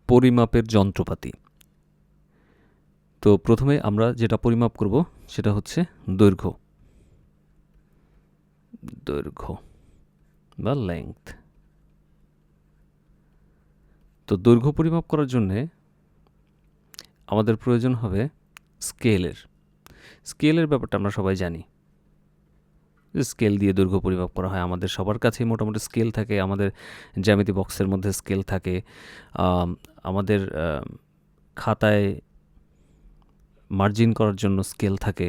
পরিমাপের যন্ত্রপাতি। তো প্রথমে আমরা যেটা পরিমাপ করব সেটা হচ্ছে দৈর্ঘ্য বা লেংথ। তো দৈর্ঘ্য পরিমাপ করার জন্যে আমাদের প্রয়োজন হবে স্কেলের ব্যাপারটা আমরা সবাই জানি। স্কেল দিয়ে দৈর্ঘ্য পরিমাপ করা হয়, আমাদের সবার কাছেই মোটামুটি স্কেল থাকে। আমাদের জ্যামিতি বক্সের মধ্যে স্কেল থাকে, আমাদের খাতায় মার্জিন করার জন্য স্কেল থাকে।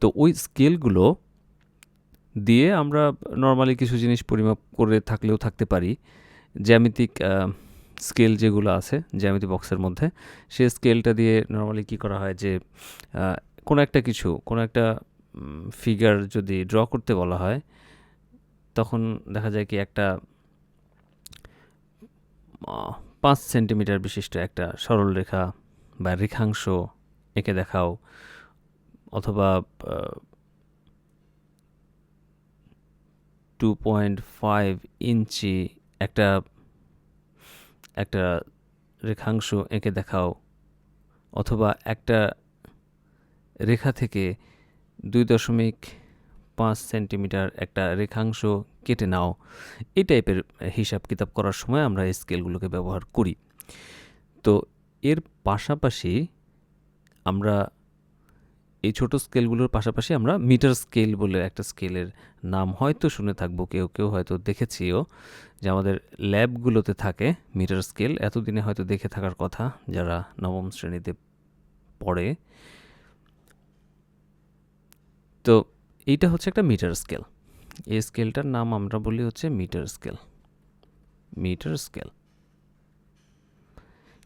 তো ওই স্কেলগুলো দিয়ে আমরা নর্মালি কিছু জিনিস পরিমাপ করে থাকলেও থাকতে পারি। জ্যামিতিক স্কেল যেগুলো আছে জ্যামিতি বক্সের মধ্যে, সেই স্কেলটা দিয়ে নর্মালি কী করা হয় যে কোনো একটা ফিগার যদি ড্র করতে বলা হয়, তখন দেখা যায় কি একটা 5 সেন্টিমিটার বিশিষ্ট একটা সরল রেখা বা রেখাংশ এঁকে দেখাও, অথবা 2.5 ইঞ্চি একটা রেখাংশ এঁকে দেখাও, অথবা একটা রেখা থেকে 2.5 সেন্টিমিটার একটা রেখাংশ কেটে নাও। এই টাইপের হিসাব কিতাব করার সময় আমরা এই স্কেলগুলোকে ব্যবহার করি। তো এর পাশাপাশি আমরা এই ছোট স্কেলগুলোর পাশাপাশি আমরা মিটার স্কেল বলে একটা স্কেলের নাম হয়তো শুনে থাকবো, কেউ হয়তো দেখেছিও, যে আমাদের ল্যাবগুলোতে থাকে মিটার স্কেল। এতদিনে হয়তো দেখে থাকার কথা যারা নবম শ্রেণীতে পড়ে। তো এইটা হচ্ছে একটা মিটার স্কেল। এই স্কেলটার নাম আমরা বলি হচ্ছে মিটার স্কেল।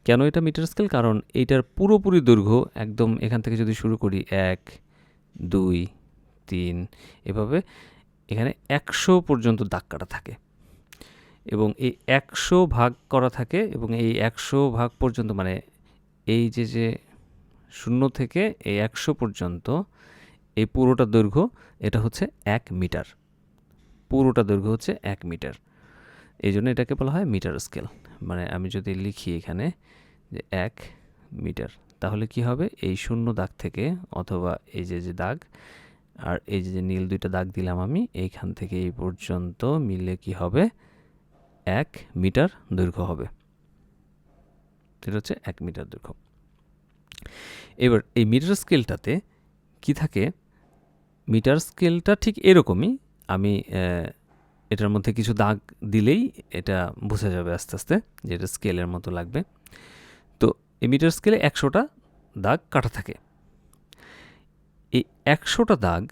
কেন এটা মিটার স্কেল? কারণ এইটার পুরোপুরি দৈর্ঘ্য একদম এখান থেকে যদি শুরু করি 1, 2, 3 এভাবে এখানে 100 পর্যন্ত দাগ কাটা থাকে, এবং এই 100 ভাগ করা থাকে, এবং এই 100 ভাগ পর্যন্ত মানে এই যে 0 থেকে এই 100 পর্যন্ত এই পুরোটা দৈর্ঘ্য এটা হচ্ছে 1 মিটার। পুরোটা দৈর্ঘ্য হচ্ছে 1 মিটার। এই জন্য এটাকে বলা হয় মিটার স্কেল। মানে আমি যদি লিখি এখানে যে 1 মিটার, তাহলে কি হবে? এই 0 দাগ থেকে, অথবা এই যে দাগ আর এই যে নীল দুইটা দাগ দিলাম আমি, এইখান থেকে এই পর্যন্ত মিলে কি হবে? 1 মিটার দৈর্ঘ্য হবে। এটা হচ্ছে 1 মিটার দৈর্ঘ্য। এবার এই মিটার স্কেলটাতে কি থাকে? মিটার স্কেলটা ঠিক এরকমই। আমি এটার মধ্যে কিছু দাগ দিলেই এটা বোঝা যাবে আস্তে আস্তে যে এটা স্কেলের মতো লাগবে। তো এই মিটার স্কেলে 100টা দাগ কাটা থাকে। এই 100টা দাগ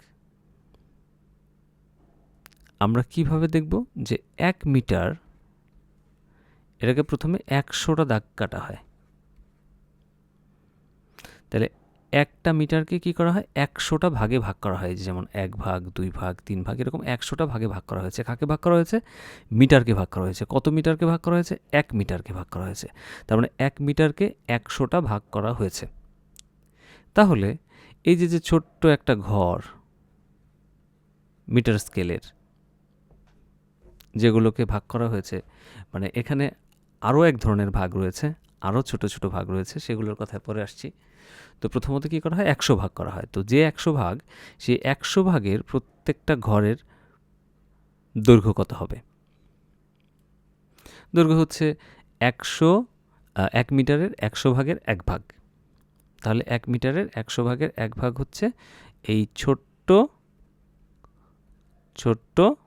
আমরা কিভাবে দেখব? যে 1 মিটার, এটাকে প্রথমে 100টা দাগ কাটা হয়। তাহলে একটা মিটারকে কি করা হয়? 100টা ভাগে ভাগ করা হয়। যেমন 1 ভাগ, 2 ভাগ, 3 ভাগ, এরকম 100টা ভাগে ভাগ করা হয়েছে। কাকে ভাগ করা হয়েছে? মিটারকে ভাগ করা হয়েছে। কত মিটারকে ভাগ করা হয়েছে? 1 মিটারকে ভাগ করা হয়েছে। তার মানে 1 মিটারকে 100টা ভাগ করা হয়েছে। তাহলে এই যে ছোট্ট একটা ঘর মিটার স্কেলের, যেগুলোকে ভাগ করা হয়েছে, মানে এখানে আরও এক ধরনের ভাগ রয়েছে, আরও ছোট ছোট ভাগ রয়েছে, সেগুলোর কথায় পরে আসছি। তো প্রথমত কী করা হয়? 100 ভাগ করা হয়। তো যে 100 ভাগ, সেই 100 ভাগের প্রত্যেকটা ঘরের দৈর্ঘ্য কত হবে? দৈর্ঘ্য হচ্ছে 1 মিটারের 100 ভাগের 1 ভাগ। তাহলে 1 মিটারের 100 ভাগের 1 ভাগ হচ্ছে এই ছোট্ট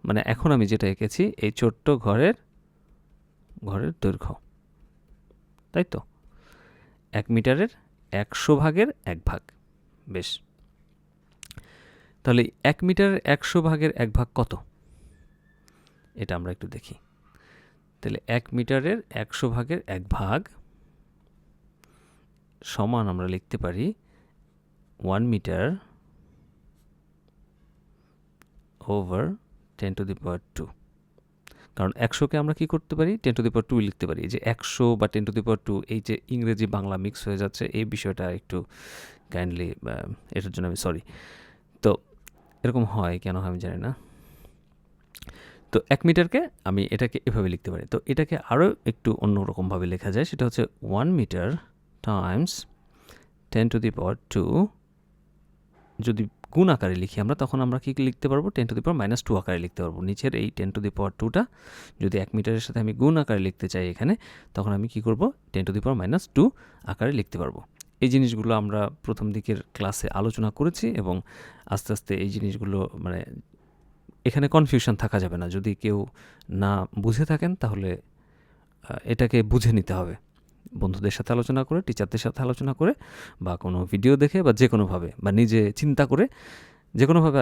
মানে এখন আমি যেটা এঁকেছি, এই ছোট্ট ঘরের দৈর্ঘ্য, তাই তো? 1 মিটারের 100 ভাগের 1 ভাগ। বেশ, তাহলে 1 মিটারের 100 ভাগের 1 ভাগ কত? এটা আমরা একটু দেখি। তাহলে 1 মিটারের 100 ভাগের 1 ভাগ সমান আমরা লিখতে পারি 1 মিটার ওভার 10 টু দি পাওয়ার 2। কারণ 100কে আমরা কি করতে পারি? 10 টু দি পাওয়ার 2 লিখতে পারি। যে 100 বা 10 টু দি পাওয়ার 2, এই যে ইংরেজি বাংলা মিক্স হয়ে যাচ্ছে, এই বিষয়টা একটু কাইন্ডলি, এটার জন্য আমি সরি। তো এরকম হয়, কেন হয় আমি জানি না। তো 1 মিটারকে আমি এটাকে এভাবে লিখতে পারি। তো এটাকে আরও একটু অন্যরকমভাবে লেখা যায়, সেটা হচ্ছে 1 মিটার টাইমস 10⁻²। যদি গুণ আকারে লিখি আমরা, তখন আমরা কি লিখতে পারবো? 10⁻² আকারে লিখতে পারবো। নিচের এই 10⁻²টা যদি 1 মিটারের সাথে আমি গুণ আকারে লিখতে চাই এখানে, তখন আমি কি করব? 10⁻² আকারে লিখতে পারবো। এই জিনিসগুলো আমরা প্রথম দিকের ক্লাসে আলোচনা করেছি এবং আস্তে আস্তে এই জিনিসগুলো মানে এখানে কনফিউশন থাকা যাবে না। যদি কেউ না বুঝে থাকেন তাহলে এটাকে বুঝে নিতে হবে, বন্ধুদের সাথে আলোচনা করে, টিচারদের সাথে আলোচনা করে, বা কোনো ভিডিও দেখে, বা যে কোনোভাবে, বা নিজে চিন্তা করে যে কোনোভাবে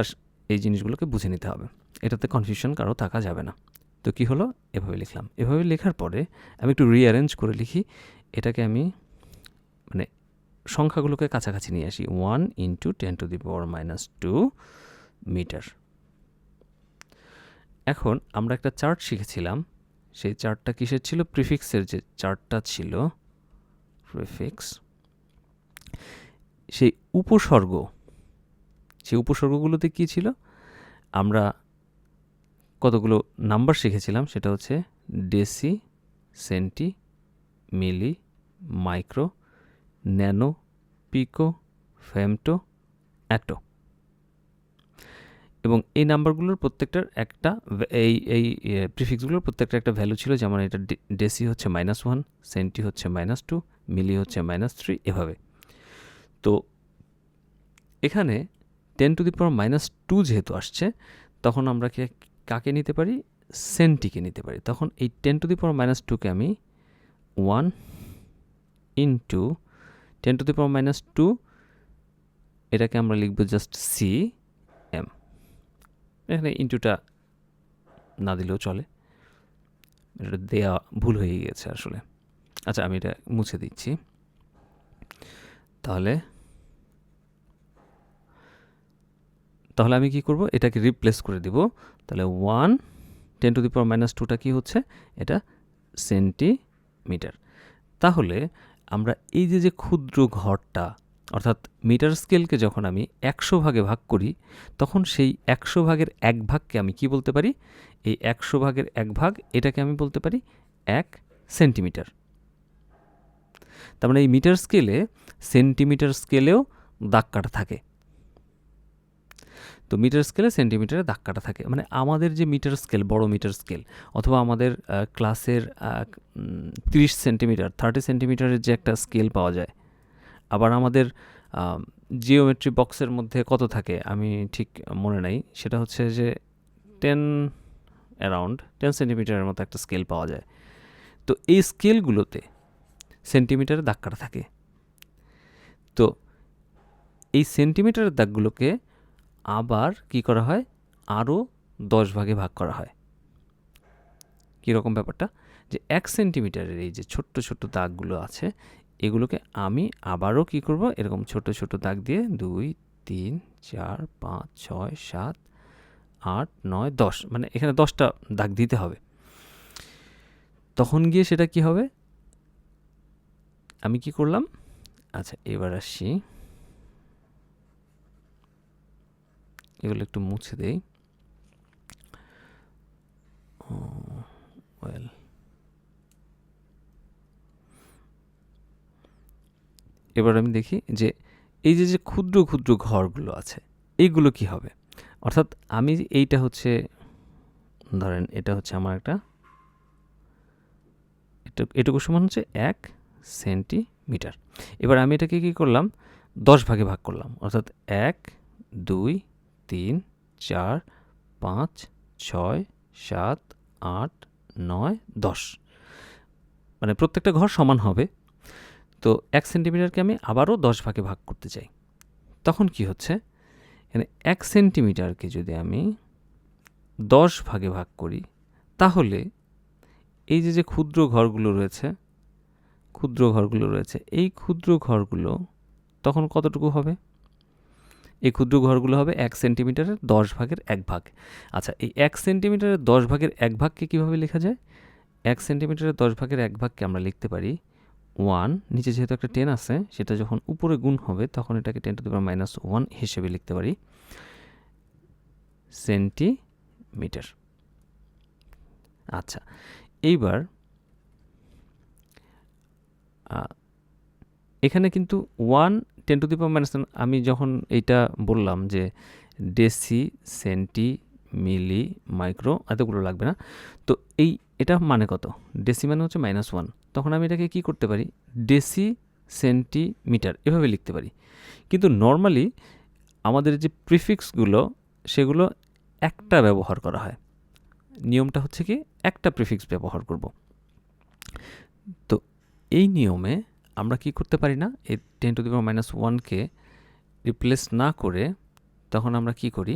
এই জিনিসগুলোকে বুঝে নিতে হবে। এটাতে কনফিউশন কারো থাকা যাবে না। তো কি হলো? এভাবে লিখলাম। এভাবে লেখার পরে আমি একটু রিঅ্যারেঞ্জ করে লিখি। এটাকে আমি মানে সংখ্যাগুলোকে কাছাকাছি নিয়ে আসি। 1 × 10⁻² মিটার। এখন আমরা একটা চার্ট শিখেছিলাম। সেই চার্টটা কিসের ছিল? প্রিফিক্সের যে চার্টটা ছিল, প্রিফিক্স, সেই উপসর্গগুলোতে কি ছিল? আমরা কতগুলো নাম্বার শিখেছিলাম, সেটা হচ্ছে ডেসি, সেন্টি, মিলি, মাইক্রো, ন্যানো, পিকো, ফেমটো, অ্যাটো। এবং এই নাম্বারগুলোর প্রত্যেকটার একটা এই প্রিফিক্সগুলোর প্রত্যেকটা একটা ভ্যালু ছিল। যেমন এটা ডেসি হচ্ছে -1, সেন্টি হচ্ছে -2, মিলি হচ্ছে -3, এভাবে। তো এখানে 10⁻² যেহেতু আসছে, তখন আমরা কাকে নিতে পারি? সেন্টিকে নিতে পারি। তখন এই 10⁻²কে আমি 1 × 10⁻², এটাকে আমরা লিখব জাস্ট cm। এখানে ইন্টুটা না দিলেও চলে, এটা দেয়া ভুল হয়ে গিয়েছে আসলে। আচ্ছা, আমি এটা মুছে দিচ্ছি। তাহলে আমি কি করব? এটাকে রিপ্লেস করে দিব। তাহলে 1 10⁻²টা কি হচ্ছে? এটা সেন্টিমিটার। তাহলে আমরা এই যে ক্ষুদ্র ঘরটা, অর্থাৎ মিটার স্কেলকে যখন আমি 100 ভাগে ভাগ করি, তখন সেই 100 ভাগের 1 ভাগকে আমি কি বলতে পারি? এই 100 ভাগের 1 ভাগ, এটাকে আমি বলতে পারি 1 সেন্টিমিটার। তার মানে এই মিটার স্কেলে সেন্টিমিটার স্কেলেও দাগ কাটা থাকে। তো মিটার স্কেলে সেন্টিমিটারে দাগ কাটা থাকে। মানে আমাদের যে মিটার স্কেল, বড় মিটার স্কেল, অথবা আমাদের ক্লাসের 30 সেন্টিমিটার, 30 সেন্টিমিটারের যে একটা স্কেল পাওয়া যায়। আবার আমাদের জিওমেট্রি বক্সের মধ্যে কত থাকে আমি ঠিক মনে নাই, সেটা হচ্ছে যে 10 সেন্টিমিটারের মতো একটা স্কেল পাওয়া যায়। তো এই স্কেলগুলোতে সেন্টিমিটারে দাগ কাটা থাকে। তো এই সেন্টিমিটারের দাগগুলোকে আবার কি করা হয়? আরও 10 ভাগে ভাগ করা হয়। কীরকম ব্যাপারটা? যে 1 সেন্টিমিটারের এই যে ছোট্ট ছোট্ট দাগগুলো আছে, এগুলোকে আমি আবারও কি করব? এরকম ছোট ছোট দাগ দিয়ে 2, 3, 4, 5, 6, 7, 8, 9, 10, মানে এখানে 10টা দাগ দিতে হবে। তখন গিয়ে সেটা কি হবে? আমি কি করলাম? আচ্ছা, এবার আসি, এগুলো একটু মুছে দেই। ওয়েল, এবার আমি দেখি যে এই যে ক্ষুদ্র ক্ষুদ্র ঘরগুলো আছে, এইগুলো কি হবে? অর্থাৎ আমি এইটা হচ্ছে, ধরেন এটা হচ্ছে আমার একটা, এটুকু সমান হচ্ছে 1 সেন্টিমিটার। এবার আমি এটাকে কি করলাম? 10 ভাগে ভাগ করলাম। অর্থাৎ 1, 2, 3, 4, 5, 6, 7, 8, 9, 10, মানে প্রত্যেকটা ঘর সমান হবে। তো 1 সেন্টিমিটারকে আমি আবারও 10 ভাগে ভাগ করতে চাই। তখন কি হচ্ছে? এখানে 1 সেন্টিমিটারকে যদি আমি 10 ভাগে ভাগ করি, তাহলে এই যে ক্ষুদ্র ঘরগুলো রয়েছে, এই ক্ষুদ্র ঘরগুলো তখন কতটুকু হবে? এই ক্ষুদ্র ঘরগুলো হবে 1 সেন্টিমিটারের 10 ভাগের 1 ভাগ। আচ্ছা, এই 1 সেন্টিমিটারের 10 ভাগের 1 ভাগকে কীভাবে লেখা যায়? 1 সেন্টিমিটারের 10 ভাগের 1 ভাগকে আমরা লিখতে পারি 1, নিচে যেহেতু একটা 10 আছে, সেটা যখন উপরে গুণ হবে তখন এটাকে 10⁻⁻1 হিসেবে লিখতে পারি সেন্টিমিটার। আচ্ছা, এইবার এখানে কিন্তু 1 10⁻⁻⁻, আমি যখন এইটা বললাম যে ডেসি, সেন্টি, মিলি, মাইক্রো, এতগুলো লাগবে না। তো এটা মানে কত? ডেসি মানে হচ্ছে -1, তখন আমি এটাকে কি করতে পারি? ডেসি সেন্টিমিটার এভাবে লিখতে পারি। কিন্তু নর্মালি আমাদের যে প্রিফিক্সগুলো সেগুলো একটা ব্যবহার করা হয়। নিয়মটা হচ্ছে কি, একটা প্রিফিক্স ব্যবহার করব। তো এই নিয়মে আমরা কি করতে পারি না, এই 10⁻⁻1কে রিপ্লেস না করে তখন আমরা কি করি,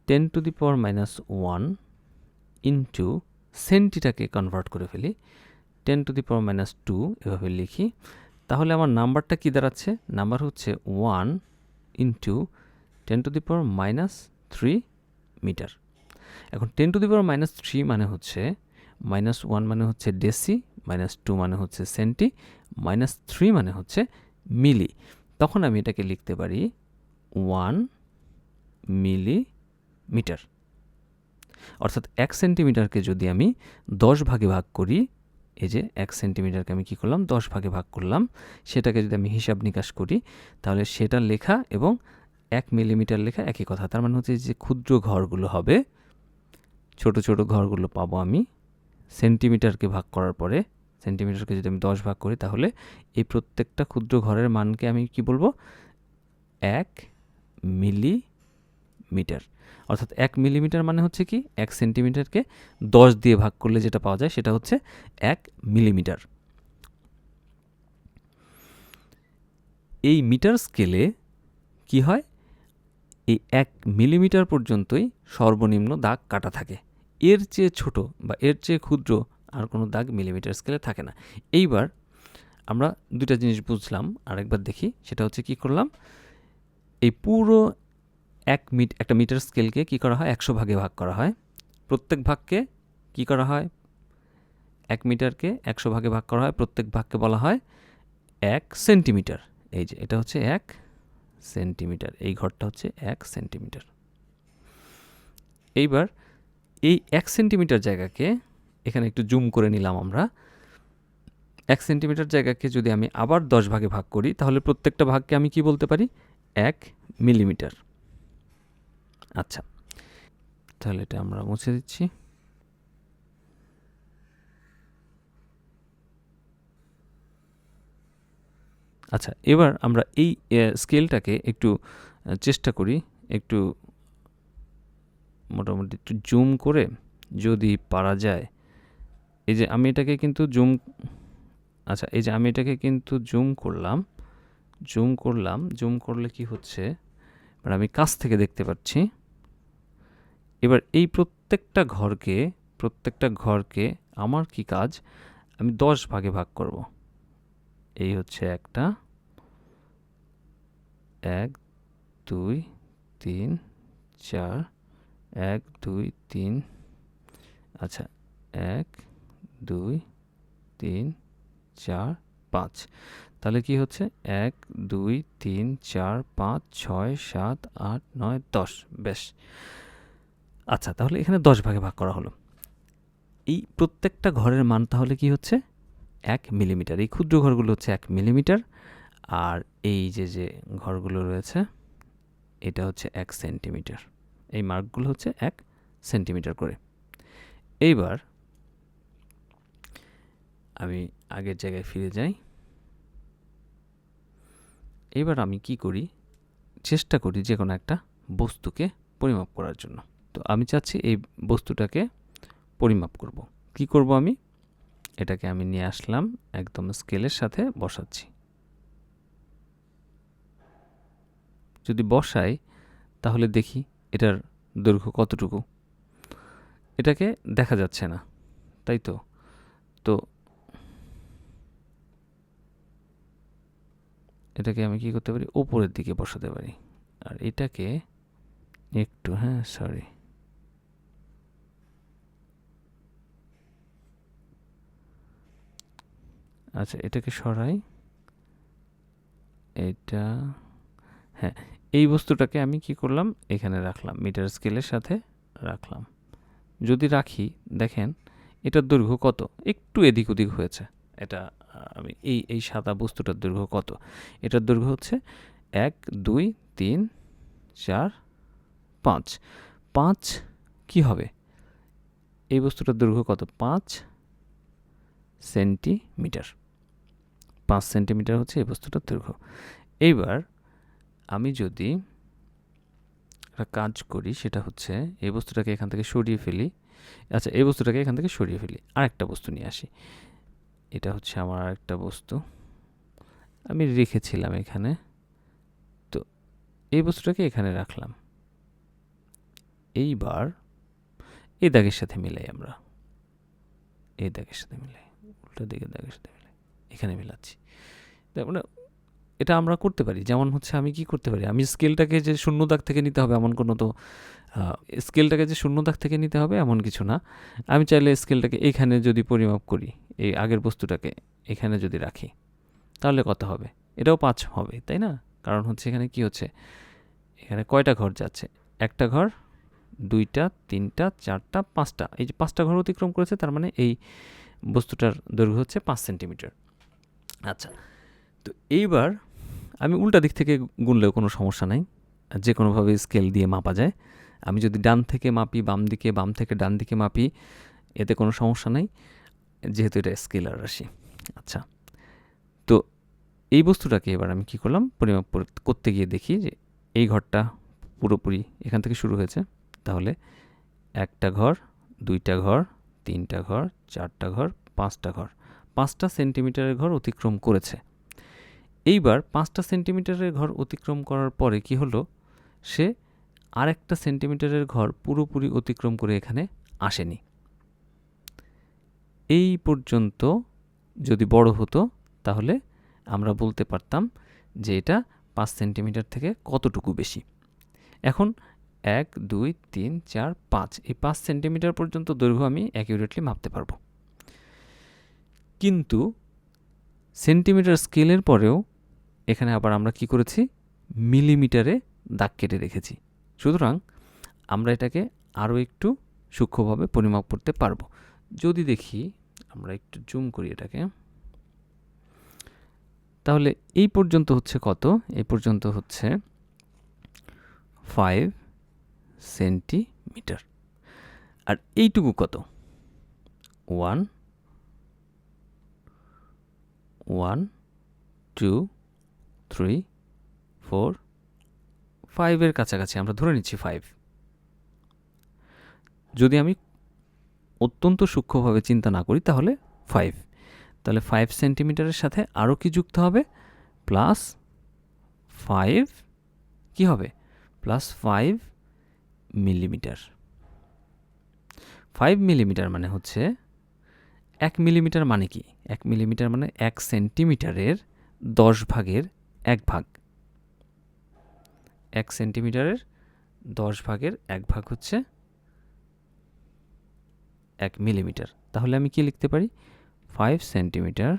10⁻⁻1 ইন্টু সেন্টিটাকে কনভার্ট করে ফেলি, 10⁻⁻2 এভাবে লিখি। তাহলে আমার নাম্বারটা কি দাঁড়াচ্ছে? নাম্বার হচ্ছে 1 ইন্টু 10⁻³ মিটার। এখন 10⁻³ মানে হচ্ছে -1 মানে হচ্ছে ডেসি, -2 মানে হচ্ছে সেন্টি, -3 মানে হচ্ছে মিলি। তখন আমি এটাকে লিখতে পারি 1 মিলিমিটার। অর্থাৎ 1 সেন্টিমিটারকে যদি আমি 10 ভাগে ভাগ করি, এই যে 1 সেন্টিমিটারকে আমি কী করলাম, 10 ভাগে ভাগ করলাম, সেটাকে যদি আমি হিসাব নিকাশ করি তাহলে সেটা লেখা এবং 1 মিলিমিটার লেখা একই কথা। তার মানে হচ্ছে যে ক্ষুদ্র ঘরগুলো হবে, ছোট ছোট ঘরগুলো পাবো আমি সেন্টিমিটারকে ভাগ করার পরে। সেন্টিমিটারকে যদি আমি 10 ভাগ করি তাহলে এই প্রত্যেকটা ক্ষুদ্র ঘরের মানকে আমি কি বলবো? 1 মিলিমিটার। অর্থাৎ 1 মিলিমিটার মানে হচ্ছে কি, 1 সেন্টিমিটারকে 10 দিয়ে ভাগ করলে যেটা পাওয়া যায় সেটা হচ্ছে 1 মিলিমিটার। এই মিটার স্কেলে কি হয়, এই 1 মিলিমিটার পর্যন্তই সর্বনিম্ন দাগ কাটা থাকে। এর চেয়ে ছোট বা এর চেয়ে ক্ষুদ্র আর কোনো দাগ মিলিমিটার স্কেলে থাকে না। এইবার আমরা দুটা জিনিস বুঝলাম, আরেকবার দেখি। সেটা হচ্ছে কি করলাম, এই পুরো একটা মিটার স্কেলকে কি করা হয়, 100 ভাগে ভাগ করা হয়। প্রত্যেক ভাগকে কি করা হয়, 1 মিটারকে 100 ভাগে ভাগ করা হয়, প্রত্যেক ভাগকে বলা হয় 1 সেন্টিমিটার। এই যে এটা হচ্ছে 1 সেন্টিমিটার, এই ঘরটা হচ্ছে 1 সেন্টিমিটার। এইবার এই 1 সেন্টিমিটার জায়গাকে এখানে একটু জুম করে নিলাম আমরা। 1 সেন্টিমিটার জায়গাকে যদি আমি আবার 10 ভাগে ভাগ করি তাহলে প্রত্যেকটা ভাগকে আমি কি বলতে পারি, 1 মিলিমিটার। আচ্ছা, তাহলে এটা আমরা মুছে দিচ্ছি। আচ্ছা, এবার আমরা এই স্কেলটাকে একটু চেষ্টা করি একটু মোটামুটি একটু জুম করে, যদি পারা যায়। এই যে আমি এটাকে কিন্তু জুম, আচ্ছা এই যে আমি এটাকে কিন্তু জুম করলাম। জুম করলে কি হচ্ছে, এবার আমি কাছ থেকে দেখতে পাচ্ছি। এবার এই প্রত্যেকটা ঘরকে আমার কি কাজ, আমি 10 ভাগে ভাগ করব। এই হচ্ছে একটা, 1 2 3 4, 1 2 3, আচ্ছা 1 2 3 4 5। তাহলে কি হচ্ছে, 1 2 3 4 5 6 7 8 9 10। বেশ, আচ্ছা তাহলে এখানে 10 ভাগে ভাগ করা হলো। এই প্রত্যেকটা ঘরের মান তাহলে কি হচ্ছে, 1 মিলিমিটার। এই ক্ষুদ্র ঘরগুলো হচ্ছে 1 মিলিমিটার, আর এই যে ঘরগুলো রয়েছে এটা হচ্ছে 1 সেন্টিমিটার। এই মার্কগুলো হচ্ছে 1 সেন্টিমিটার করে। এইবার আমি আগের জায়গায় ফিরে যাই। এবার আমি কি করি, চেষ্টা করি যে কোনো একটা বস্তুকে পরিমাপ করার জন্য। তো আমি চাচ্ছি এই বস্তুটাকে পরিমাপ করব। কি করব, আমি এটাকে আমি নিয়ে আসলাম, একদম স্কেলের সাথে বসাচ্ছি। যদি বসাই তাহলে দেখি এটার দৈর্ঘ্য কতটুকু। এটাকে দেখা যাচ্ছে না, তাই তো। তো এটাকে আমি কি করতে পারি, ওপরের দিকে বসাতে পারি। আর এটাকে একটু, সরি, আচ্ছা এটাকে সরাই। এটা, এই বস্তুটাকে আমি কি করলাম, এখানে রাখলাম, মিটার স্কেলের সাথে রাখলাম। যদি রাখি, দেখেন এটার দৈর্ঘ্য কত, একটু এদিক ওদিক হয়েছে। এটা আমি এই সাদা বস্তুটার দৈর্ঘ্য কত, এটার দৈর্ঘ্য হচ্ছে 1 2 3 4 5। 5 কি হবে, এই বস্তুটার দৈর্ঘ্য কত, 5 সেন্টিমিটার। 5 সেন্টিমিটার হচ্ছে এই বস্তুটার দৈর্ঘ্য। এইবার আমি যদি একটা কাজ করি, সেটা হচ্ছে এই বস্তুটাকে এখান থেকে সরিয়ে ফেলি। আচ্ছা, এই বস্তুটাকে এখান থেকে সরিয়ে ফেলি, আরেকটা বস্তু নিয়ে আসি। এটা হচ্ছে আমার আরেকটা বস্তু আমি রেখেছিলাম এখানে। তো এই বস্তুটাকে এখানে রাখলাম। এইবার এই দাগের সাথে মিলাই, আমরা এই দাগের সাথে মিলাই, উল্টো দিকের দাগের সাথে মিলাই, এখানে মিলাচ্ছি। মানে এটা আমরা করতে পারি। যেমন হচ্ছে আমি কি করতে পারি, আমি স্কেলটাকে যে শূন্য দাগ থেকে নিতে হবে এমন কোনো তো স্কেলটাকে যে শূন্য দাগ থেকে নিতে হবে এমন কিছু না। আমি চাইলে স্কেলটাকে এখানে যদি পরিমাপ করি, এই আগের বস্তুটাকে এখানে যদি রাখি, তাহলে কত হবে, এটাও 5 হবে, তাই না? কারণ হচ্ছে এখানে কি হচ্ছে, এখানে কয়টা ঘর যাচ্ছে, একটা ঘর, দুইটা, তিনটা, চারটা, পাঁচটা, এই যে 5টা ঘর অতিক্রম করেছে, তার মানে এই বস্তুটার দৈর্ঘ্য হচ্ছে 5 সেন্টিমিটার। আচ্ছা, তো এইবার আমি উল্টা দিক থেকে গুনলেও কোনো সমস্যা নাই, যে কোনোভাবে স্কেল দিয়ে মাপা যায়। আমি যদি ডান থেকে মাপি বাম দিকে, বাম থেকে ডান দিকে মাপি, এতে কোনো সমস্যা নাই, যেহেতু এটা স্কেলার রাশি। আচ্ছা, তো এই বস্তুটাকে এবার আমি কি করলাম, পরিমাপ করতে গিয়ে দেখি যে এই ঘরটা পুরোপুরি এখান থেকে শুরু হয়েছে, তাহলে একটা ঘর, দুইটা ঘর, তিনটা ঘর, চারটা ঘর, পাঁচটা ঘর, 5টা সেন্টিমিটারের ঘর অতিক্রম করেছে। এইবার 5টা সেন্টিমিটারের ঘর অতিক্রম করার পরে কি হলো, সে আরেকটা সেন্টিমিটারের ঘর পুরোপুরি অতিক্রম করে এখানে আসেনি। এই পর্যন্ত যদি বড় হতো, তাহলে আমরা বলতে পারতাম যে এটা 5 সেন্টিমিটার থেকে কতটুকু বেশি। এখন 1 2 3 4 5, এই 5 সেন্টিমিটার পর্যন্ত দৈর্ঘ্য আমি অ্যাকিউরেটলি মাপতে পারবো। কিন্তু সেন্টিমিটার স্কেলের পরেও এখানে আবার আমরা কি করেছি, মিলিমিটারে দাগ কেটে রেখেছি। সুতরাং আমরা এটাকে আরও একটু সূক্ষ্মভাবে পরিমাপ করতে পারবো। যদি দেখি, আমরা একটু জুম করি এটাকে, তাহলে এই পর্যন্ত হচ্ছে কত, এই পর্যন্ত হচ্ছে 5 সেন্টিমিটার। আর এইটুকু কত, 1 1 2 3 4 5-এর কাছাকাছি আমরা ধরে নিচ্ছি 5। যদি আমি অত্যন্ত সূক্ষ্মভাবে চিন্তা না করি, তাহলে 5, তাহলে 5 সেন্টিমিটারের সাথে আরও কি যুক্ত হবে, প্লাস 5 কি হবে, প্লাস 5 মিলিমিটার। 5 মিলিমিটার মানে হচ্ছে 1 মিলিমিটার মানে কি, 1 মিলিমিটার মানে 1 সেন্টিমিটারের 10 ভাগের 1 ভাগ। 1 সেন্টিমিটারের 10 ভাগের 1 ভাগ হচ্ছে 1 মিলিমিটার। তাহলে আমি কি লিখতে পারি, 5 সেন্টিমিটার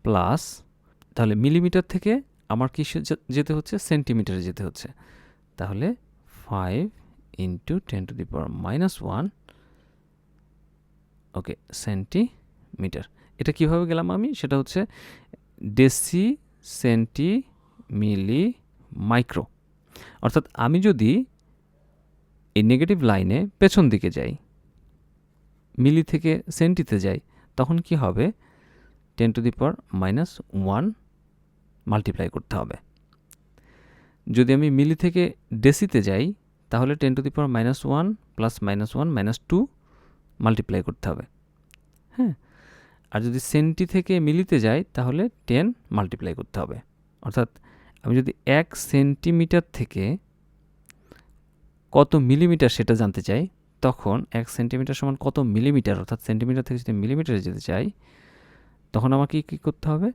প্লাস, তাহলে মিলিমিটার থেকে আমার কি যেতে হচ্ছে, সেন্টিমিটারে যেতে হচ্ছে, তাহলে 5 ইন্টু 10⁻⁻1 ওকে সেন্টিমিটার। এটা কিভাবে গেলাম আমি, সেটা হচ্ছে ডেসি সেন্টি মিলি মাইক্রো। অর্থাৎ আমি যদি এই নেগেটিভ লাইনে পেছন দিকে যাই, মিলি থেকে সেন্টিতে যাই, তখন কি হবে, 10⁻⁻1 মাল্টিপ্লাই করতে হবে। যদি আমি মিলি থেকে ডেসিতে যাই, তাহলে 10⁻⁻1 প্লাস -1 -2 মাল্টিপ্লাই করতে হবে। হ্যাঁ, আর যদি সেন্টি থেকে মিলিতে যাই, তাহলে 10 মাল্টিপ্লাই করতে হবে। অর্থাৎ আমি যদি 1 সেন্টিমিটার থেকে কত মিলিমিটার সেটা জানতে চাই, তখন 1 সেন্টিমিটার সমান কত মিলিমিটার, অর্থাৎ সেন্টিমিটার থেকে যদি মিলিমিটারে যেতে চাই, তখন আমাকে কী করতে হবে,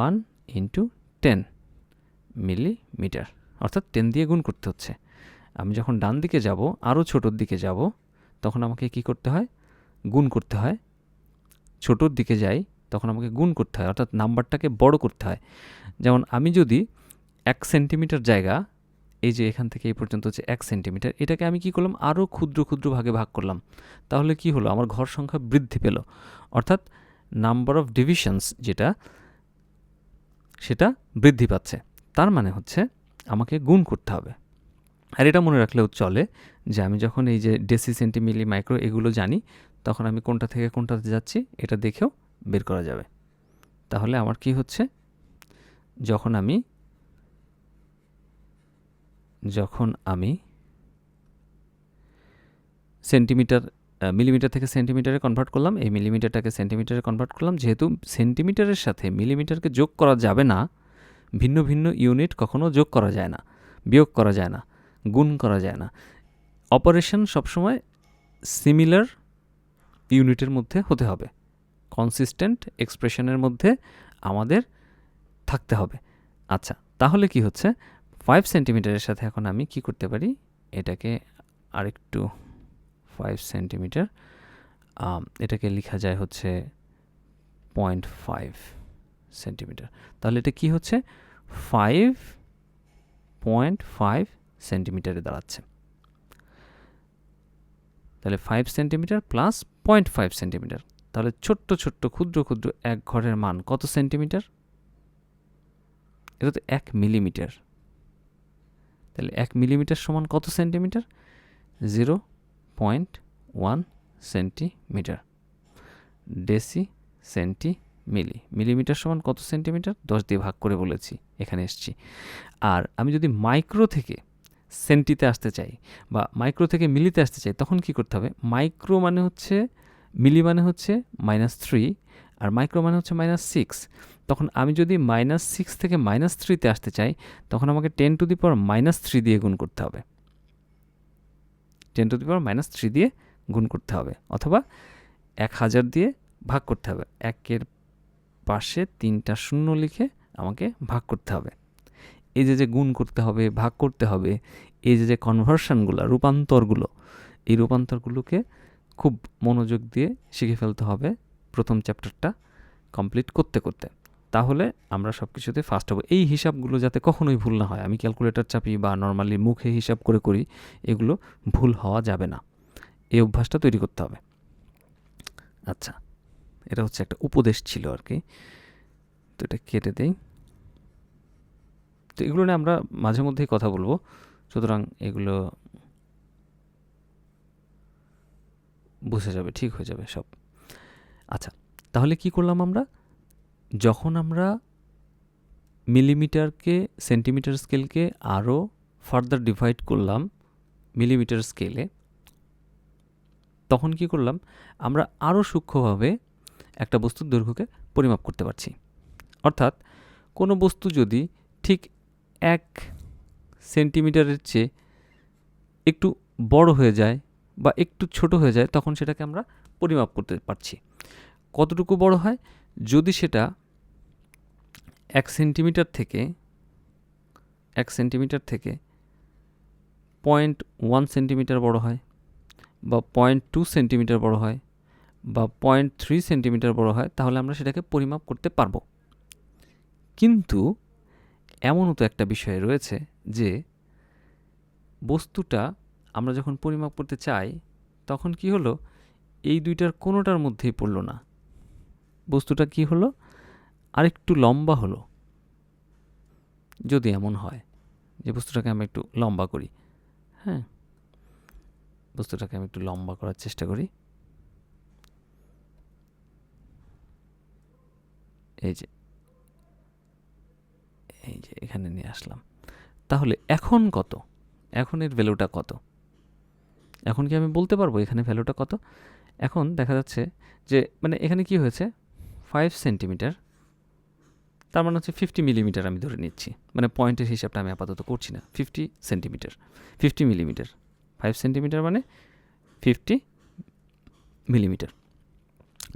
1 ইন্টু 10 মিলিমিটার, অর্থাৎ 10 দিয়ে গুণ করতে হচ্ছে। আমি যখন ডান দিকে যাব, আরও ছোটোর দিকে যাব, তখন আমাকে কি করতে হয়, গুণ করতে হয়। ছোটোর দিকে যাই, তখন আমাকে গুণ করতে হয়, অর্থাৎ নাম্বারটাকে বড় করতে হয়। যেমন আমি যদি 1 সেন্টিমিটার জায়গা এই যে এখান থেকে এই পর্যন্ত হচ্ছে 1 সেন্টিমিটার, এটাকে আমি কি করলাম আরও ক্ষুদ্র ক্ষুদ্র ভাগে ভাগ করলাম। তাহলে কি হলো, আমার ঘর সংখ্যা বৃদ্ধি পেল, অর্থাৎ নাম্বার অফ ডিভিশনস যেটা সেটা বৃদ্ধি পাচ্ছে। তার মানে হচ্ছে আমাকে গুণ করতে হবে। আর এটা মনে রাখলেও চলে যে আমি যখন এই যে ডেসি, সেন্টি, মিলি, মাইক্রো এগুলো জানি, তখন আমি কোনটা থেকে কোনটাতে যাচ্ছি এটা দেখেও বের করা যাবে। তাহলে আমার কি হচ্ছে, যখন আমি সেন্টিমিটার মিলিমিটার থেকে সেন্টিমিটারে কনভার্ট করলাম, এই মিলিমিটারটাকে সেন্টিমিটারে কনভার্ট করলাম, যেহেতু সেন্টিমিটারের সাথে মিলিমিটারকে যোগ করা যাবে না, ভিন্ন ভিন্ন ইউনিট কখনো যোগ করা যায় না, বিয়োগ করা যায় না, গুণ করা যায় না। অপারেশন সবসময় সিমিলার ইউনিটের মধ্যে হতে হবে, কনসিস্টেন্ট এক্সপ্রেশনের মধ্যে আমাদের থাকতে হবে। আচ্ছা, তাহলে কি হচ্ছে, 5 সেন্টিমিটারের সাথে এখন আমি কি করতে পারি, এটাকে আরেকটু 5 সেন্টিমিটার, এটাকে লেখা যায় হচ্ছে 0.5 সেন্টিমিটার। তাহলে এটা কি হচ্ছে, 5.5 সেন্টিমিটারে দাঁড়াচ্ছে। তাহলে 5 সেন্টিমিটার প্লাস 0.5 সেন্টিমিটার, তাহলে ছোট্ট ছোট্ট ক্ষুদ্র ক্ষুদ্র এক ঘরের মান কত সেন্টিমিটার? এটা তো 1 মিলিমিটার। তাহলে 1 মিলিমিটার সমান কত সেন্টিমিটার? 0.1 সেন্টিমিটার। ডেসি, সেন্টি, মিলি, মিলিমিটার সমান কত সেন্টিমিটার? 10 দিয়ে ভাগ করে বলেছি, এখানে এসছি। আর আমি যদি মাইক্রো থেকে সেন্টিতে আসতে চাই বা মাইক্রো থেকে মিলিতে আসতে চাই, তখন কি করতে হবে, মাইক্রো মানে হচ্ছে, মিলি মানে হচ্ছে -3, আর মাইক্রো মানে হচ্ছে -6। তখন আমি যদি -6 থেকে -3তে আসতে চাই, তখন আমাকে 10⁻³ দিয়ে গুণ করতে হবে, 10⁻³ দিয়ে গুণ করতে হবে, অথবা 1000 দিয়ে ভাগ করতে হবে। 1-এর পাশে 3টা শূন্য লিখে আমাকে ভাগ করতে হবে। এই যে গুণ করতে হবে, ভাগ করতে হবে, এই যে কনভার্সনগুলো, রূপান্তরগুলো, এই রূপান্তরগুলোকে খুব মনোযোগ দিয়ে শিখে ফেলতে হবে প্রথম চ্যাপ্টারটা কমপ্লিট করতে করতে। তাহলে আমরা সব কিছুতে ফার্স্ট হব। এই হিসাবগুলো যাতে কখনোই ভুল না হয়, আমি ক্যালকুলেটর চাপি বা নর্মালি মুখে হিসাব করে করি, এগুলো ভুল হওয়া যাবে না, এই অভ্যাসটা তৈরি করতে হবে। আচ্ছা, এটা হচ্ছে একটা উপদেশ ছিল আর কি, তো এটা কেটে দেই। তো এগুলো নিয়ে আমরা মাঝে মধ্যেই কথা বলবো, সুতরাং এগুলো বুঝে যাবে, ঠিক হয়ে যাবে সব। আচ্ছা, তাহলে কি করলাম আমরা, যখন আমরা মিলিমিটারকে, সেন্টিমিটার স্কেলকে আরও ফার্দার ডিভাইড করলাম মিলিমিটার স্কেলে, তখন কি করলাম, আমরা আরও সূক্ষ্মভাবে একটা বস্তুর দৈর্ঘ্যকে পরিমাপ করতে পারছি। অর্থাৎ কোনো বস্তু যদি ঠিক 1 সেন্টিমিটারের চেয়ে একটু বড় হয়ে যায় বা একটু ছোট হয়ে যায়, তখন সেটাকে আমরা পরিমাপ করতে পারছি। কতটুকু বড় হয়, যদি সেটা 1 সেন্টিমিটার থেকে 0.1 সেন্টিমিটার বড় হয়, বা 0.2 সেন্টিমিটার বড় হয়, বা 0.3 সেন্টিমিটার বড় হয়, তাহলে আমরা সেটাকে পরিমাপ করতে পারবো। কিন্তু এমনও তো একটা বিষয় রয়েছে যে বস্তুটা আমরা যখন পরিমাপ করতে চাই, তখন কি হলো, এই দুইটার কোনোটার মধ্যেই পড়লো না, বস্তুটা কি হলো, আরেকটু লম্বা হলো। যদি এমন হয় যে বস্তুটাকে আমি একটু লম্বা করি, হ্যাঁ, বস্তুটাকে আমি একটু লম্বা করার চেষ্টা করি, এই যে এখানে নিয়ে আসলাম, তাহলে এখন কত, এখন এর ভ্যালুটা কত, এখন কি আমি বলতে পারবো এখানে ভ্যালুটা কত? এখন দেখা যাচ্ছে যে মানে এখানে কি হয়েছে, 5 সেন্টিমিটার, তার মানে হচ্ছে 50 মিলিমিটার আমি ধরে নিচ্ছি, মানে পয়েন্টের হিসাবটা আমি আপাতত করছি না। 50 সেন্টিমিটার, 50 মিলিমিটার, 5 সেন্টিমিটার মানে 50 মিলিমিটার।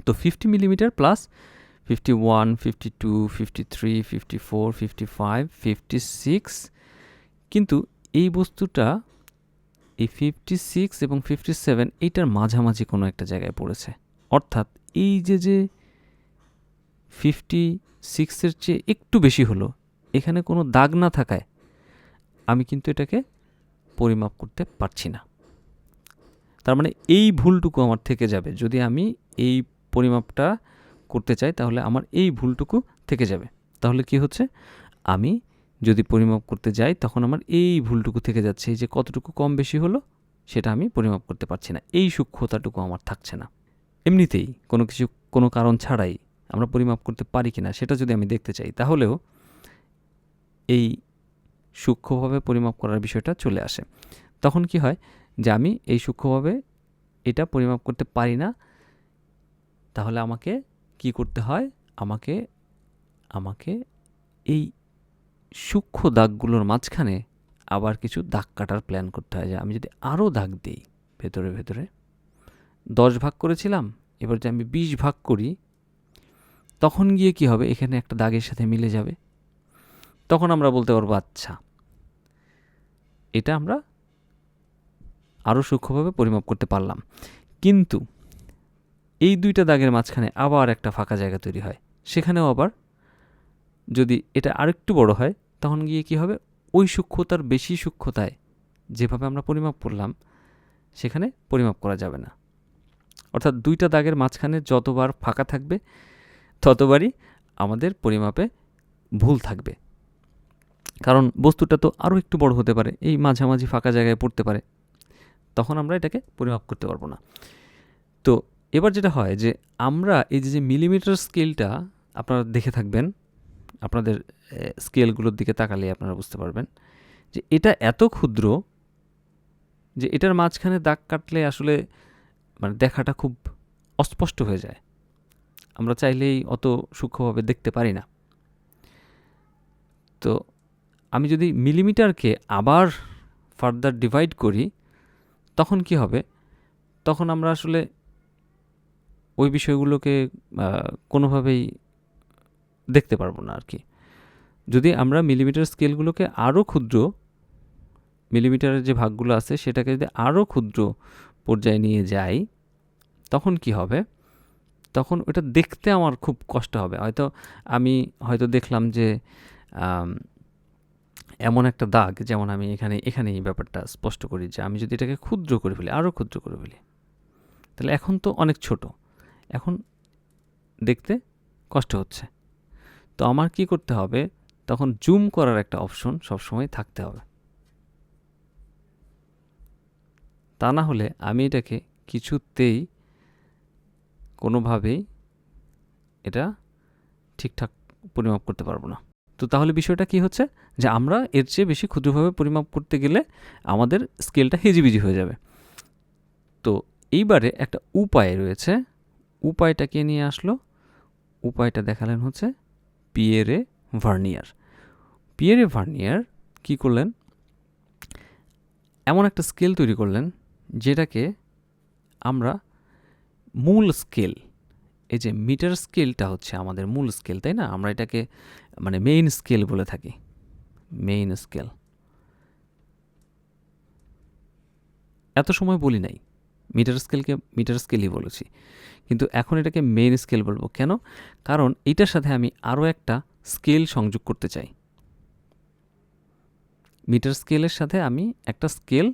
তো 50 মিলিমিটার প্লাস 51, 52, 53, 54, 55, 56, কিন্তু এই বস্তুটা এই 56 এবং 57 এইটার মাঝামাঝি কোনো একটা জায়গায় পড়েছে। অর্থাৎ এই যে 56-এর চেয়ে একটু বেশি হলো, এখানে কোনো দাগ না থাকায় আমি কিন্তু এটাকে পরিমাপ করতে পারছি না। তার মানে এই ভুলটুকু আমার থেকে যাবে। যদি আমি এই পরিমাপটা করতে চাই তাহলে আমার এই ভুলটুকু থেকে যাবে। তাহলে কি হচ্ছে, আমি যদি পরিমাপ করতে যাই তখন আমার এই ভুলটুকু থেকে যাচ্ছে। এই যে কতটুকু কম বেশি হলো সেটা আমি পরিমাপ করতে পারছি না, এই সূক্ষ্মতাটুকু আমার থাকছে না। এমনিতেই কোনো কিছু কোনো কারণ ছাড়াই আমরা পরিমাপ করতে পারি কিনা সেটা যদি আমি দেখতে চাই তাহলেও এই সূক্ষ্মভাবে পরিমাপ করার বিষয়টা চলে আসে। তখন কি হয় যে আমি এই সূক্ষ্মভাবে এটা পরিমাপ করতে পারি না, তাহলে আমাকে কি করতে হয়, আমাকে আমাকে এই সূক্ষ্ম দাগগুলোর মাঝখানে আবার কিছু দাগ কাটার প্ল্যান করতে হয়। যে আমি যদি আরও দাগ দিই ভেতরে ভেতরে, 10 ভাগ করেছিলাম, এবার যদি আমি 20 ভাগ করি তখন গিয়ে কি হবে, এখানে একটা দাগের সাথে মিলে যাবে। তখন আমরা বলতে পারবো আচ্ছা এটা আমরা আরও সূক্ষ্মভাবে পরিমাপ করতে পারলাম। কিন্তু এই দুইটা দাগের মাঝখানে আবার একটা ফাঁকা জায়গা তৈরি হয়, সেখানেও আবার যদি এটা আরেকটু বড় হয় তখন গিয়ে কি হবে, ওই সূক্ষ্মতার বেশি সূক্ষ্মতায় যেভাবে আমরা পরিমাপ করলাম সেখানে পরিমাপ করা যাবে না। অর্থাৎ দুইটা দাগের মাঝখানে যতবার ফাঁকা থাকবে ততবারই আমাদের পরিমাপে ভুল থাকবে, কারণ বস্তুটা তো আরও একটু বড় হতে পারে, এই মাঝামাঝি ফাঁকা জায়গায় পড়তে পারে, তখন আমরা এটাকে পরিমাপ করতে পারবো না। তো এবার যেটা হয় যে আমরা এই যে মিলিমিটার স্কেলটা আপনারা দেখে থাকবেন, আপনাদের স্কেলগুলোর দিকে তাকালে আপনারা বুঝতে পারবেন যে এটা এত ক্ষুদ্র যে এটার মাঝখানে দাগ কাটলে আসলে মানে দেখাটা খুব অস্পষ্ট হয়ে যায়, আমরা চাইলেই অত সূক্ষ্মভাবে দেখতে পারি না। তো আমি যদি মিলিমিটারকে আবার ফার্দার ডিভাইড করি তখন কি হবে, তখন আমরা আসলে ওই বিষয়গুলোকে কোনোভাবেই দেখতে পারবো না আর কি। যদি আমরা মিলিমিটার স্কেলগুলোকে আরও ক্ষুদ্র, মিলিমিটারের যে ভাগগুলো আছে সেটাকে যদি আরও ক্ষুদ্র পর্যায়ে নিয়ে যাই তখন কি হবে, তখন ওটা দেখতে আমার খুব কষ্ট হবে। আমি হয়তো দেখলাম যে এমন একটা দাগ, যেমন আমি এখানে এই ব্যাপারটা স্পষ্ট করি যে আমি যদি এটাকে ক্ষুদ্র করে ফেলি, আরও ক্ষুদ্র করে ফেলি, তাহলে এখন তো অনেক ছোট, এখন দেখতে কষ্ট হচ্ছে। তো আমার কি করতে হবে, তখন জুম করার একটা অপশন সবসময় থাকতে হবে। তা না হলে আমি এটাকে কিছুতেই কোনোভাবেই এটা ঠিকঠাক পরিমাপ করতে পারবো না। তো তাহলে বিষয়টা কি হচ্ছে, যে আমরা এর চেয়ে বেশি ক্ষুদ্রভাবে পরিমাপ করতে গেলে আমাদের স্কেলটা হেজিবিজি হয়ে যাবে। তো এইবারে একটা উপায় রয়েছে, উপায়টা কে নিয়ে আসলো, উপায়টা দেখালেন হচ্ছে পিয়েরে ভার্নিয়ার। পিয়েরে ভার্নিয়ার কি করলেন, এমন একটা স্কেল তৈরি করলেন যেটাকে আমরা মূল স্কেল, এই যে মিটার স্কেলটা হচ্ছে আমাদের মূল স্কেল, তাই না, আমরা এটাকে মানে মেইন স্কেল বলে থাকি, মেইন স্কেল। এত সময় বলি নাই, মিটার স্কেলকে মিটার স্কেলই বলেছি, কিন্তু এখন এটাকে মেইন স্কেল বলবো। কেন? কারণ এটার সাথে আমি আরও একটা স্কেল সংযোগ করতে চাই। মিটার স্কেলের সাথে আমি একটা স্কেল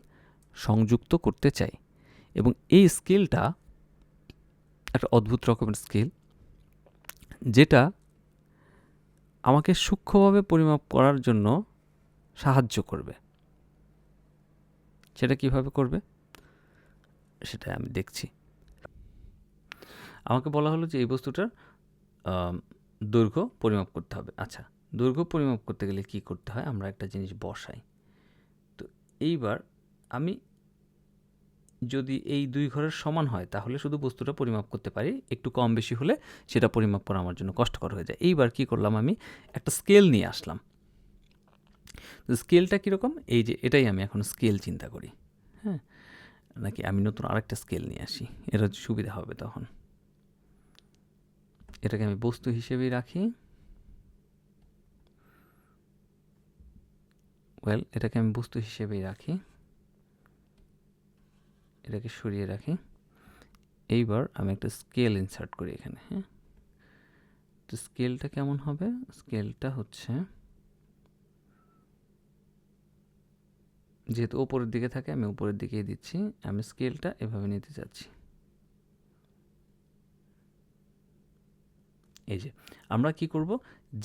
সংযুক্ত করতে চাই, এবং এই স্কেলটা একটা অদ্ভুত রকমের স্কেল, যেটা আমাকে সূক্ষ্মভাবে পরিমাপ করার জন্য সাহায্য করবে। সেটা কিভাবে করবে সেটা আমি দেখছি। আমাকে বলা হলো যে এই বস্তুটার দৈর্ঘ্য পরিমাপ করতে হবে। আচ্ছা, দৈর্ঘ্য পরিমাপ করতে গেলে কি করতে হয়, আমরা একটা জিনিস বসাই। তো এইবার আমি যদি এই দুই ঘরের সমান হয় তাহলে শুধু বস্তুটা পরিমাপ করতে পারি, একটু কম বেশি হলে সেটা পরিমাপ করা আমার জন্য কষ্টকর হয়ে যায়। এইবার কি করলাম, আমি একটা স্কেল নিয়ে আসলাম। তো স্কেলটা কীরকম, এই যে এটাই আমি এখন স্কেল চিন্তা করি, হ্যাঁ, নাকি আমি নতুন আরেকটা স্কেল নিয়ে আসি, এটা সুবিধা হবে। তখন এটাকে আমি বস্তু হিসেবেই রাখি, এটাকে আমি বস্তু হিসেবেই রাখি, এটাকে সরিয়ে রাখি। এইবার আমি একটা স্কেল ইনসার্ট করি এখানে, হ্যাঁ। তো স্কেলটা কেমন হবে, স্কেলটা হচ্ছে যেহেতু ওপরের দিকে থাকে আমি উপরের দিকেই দিচ্ছি। আমি স্কেলটা এভাবে নিতে চাচ্ছি। এই যে আমরা কি করব,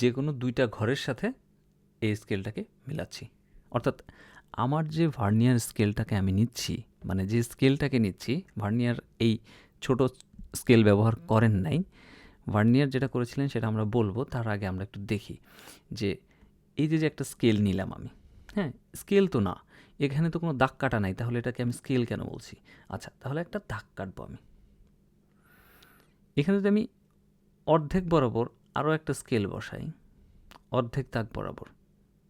যে কোনো দুইটা ঘরের সাথে এই স্কেলটাকে মিলাচ্ছি। অর্থাৎ আমার যে ভার্নিয়ার স্কেলটাকে আমি নিচ্ছি, মানে যে স্কেলটাকে নিচ্ছি, ভার্নিয়ার এই ছোট স্কেল ব্যবহার করেন নাই। ভার্নিয়ার যেটা করেছিলেন সেটা আমরা বলবো, তার আগে আমরা একটু দেখি যে এই যে একটা স্কেল নিলাম আমি, হ্যাঁ, স্কেল তো না, এখানে তো কোনো দাগ কাটা নাই, তাহলে এটাকে আমি স্কেল কেন বলছি? আচ্ছা, তাহলে একটা দাগ কাটবো আমি। এখানে যদি আমি অর্ধেক বরাবর আরও একটা স্কেল বসাই, অর্ধেক দাগ বরাবর,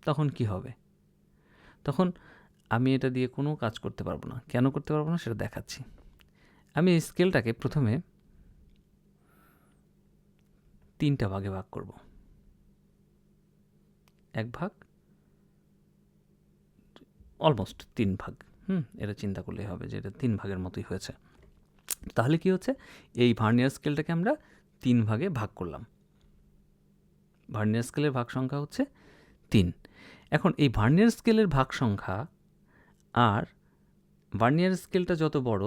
তখন কি হবে? তখন আমি এটা দিয়ে কোনো কাজ করতে পারবো না। কেন করতে পারবো না সেটা দেখাচ্ছি। আমি এই স্কেলটাকে প্রথমে 3টা ভাগে ভাগ করব। 1 ভাগ, অলমোস্ট 3 ভাগ। এটা চিন্তা করলেই হবে যে এটা 3 ভাগের মতোই হয়েছে। তাহলে কি হচ্ছে, এই ভার্নিয়ার স্কেলটাকে আমরা 3 ভাগে ভাগ করলাম। ভার্নিয়ার স্কেলের ভাগ সংখ্যা হচ্ছে 3। এখন এই ভার্নিয়ার স্কেলের ভাগ সংখ্যা আর ভার্নিয়ার স্কেলটা যত বড়,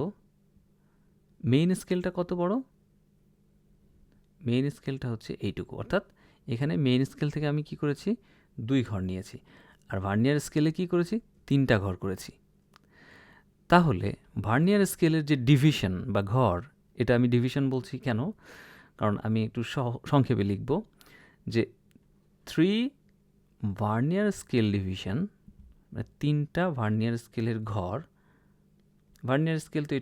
মেইন স্কেলটা কত বড়? মেইন স্কেলটা হচ্ছে এইটুকু। অর্থাৎ এখানে মেইন স্কেল থেকে আমি কি করেছি, 2 ঘর নিয়েছি, আর ভার্নিয়ার স্কেলে কি করেছি, 3টা ঘর করেছি। তাহলে ভার্নিয়ার স্কেলের যে ডিভিশন বা ঘর, এটা আমি ডিভিশন বলছি কেন? কারণ আমি একটু সংক্ষেপে লিখব যে 3 ভার্নিয়ার স্কেল ডিভিশন, মানে 3টা ভার্নিয়ার স্কেলের ঘর। ভার্নিয়ার স্কেল তো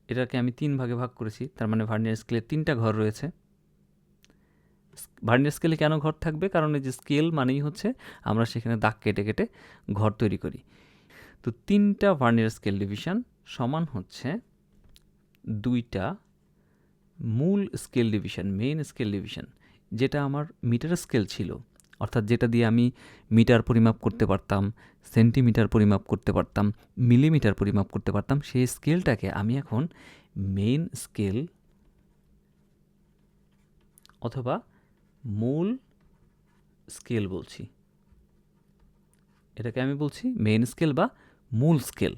এটাকে আমি 3 ভাগে ভাগ করেছি, তার মানে ভার্নিয়ার স্কেলের 3টা ঘর রয়েছে। ভার্নিয়ার স্কেলে কেন ঘর থাকবে? কারণ এই যে স্কেল মানেই হচ্ছে আমরা সেখানে দাগ কেটে কেটে ঘর তৈরি করি। তো 3টা ভার্নিয়ার স্কেল ডিভিশন সমান হচ্ছে 2টা মূল scale division, main scale division, যেটা আমার মিটার স্কেল ছিল, অর্থাৎ যেটা দিয়ে আমি মিটার পরিমাপ করতে পারতাম, সেন্টিমিটার পরিমাপ করতে পারতাম, মিলিমিটার পরিমাপ করতে পারতাম। সেই স্কেলটাকে আমি এখন মেইন স্কেল অথবা মূল স্কেল বলছি। এটাকে আমি বলছি মেইন স্কেল বা মূল স্কেল।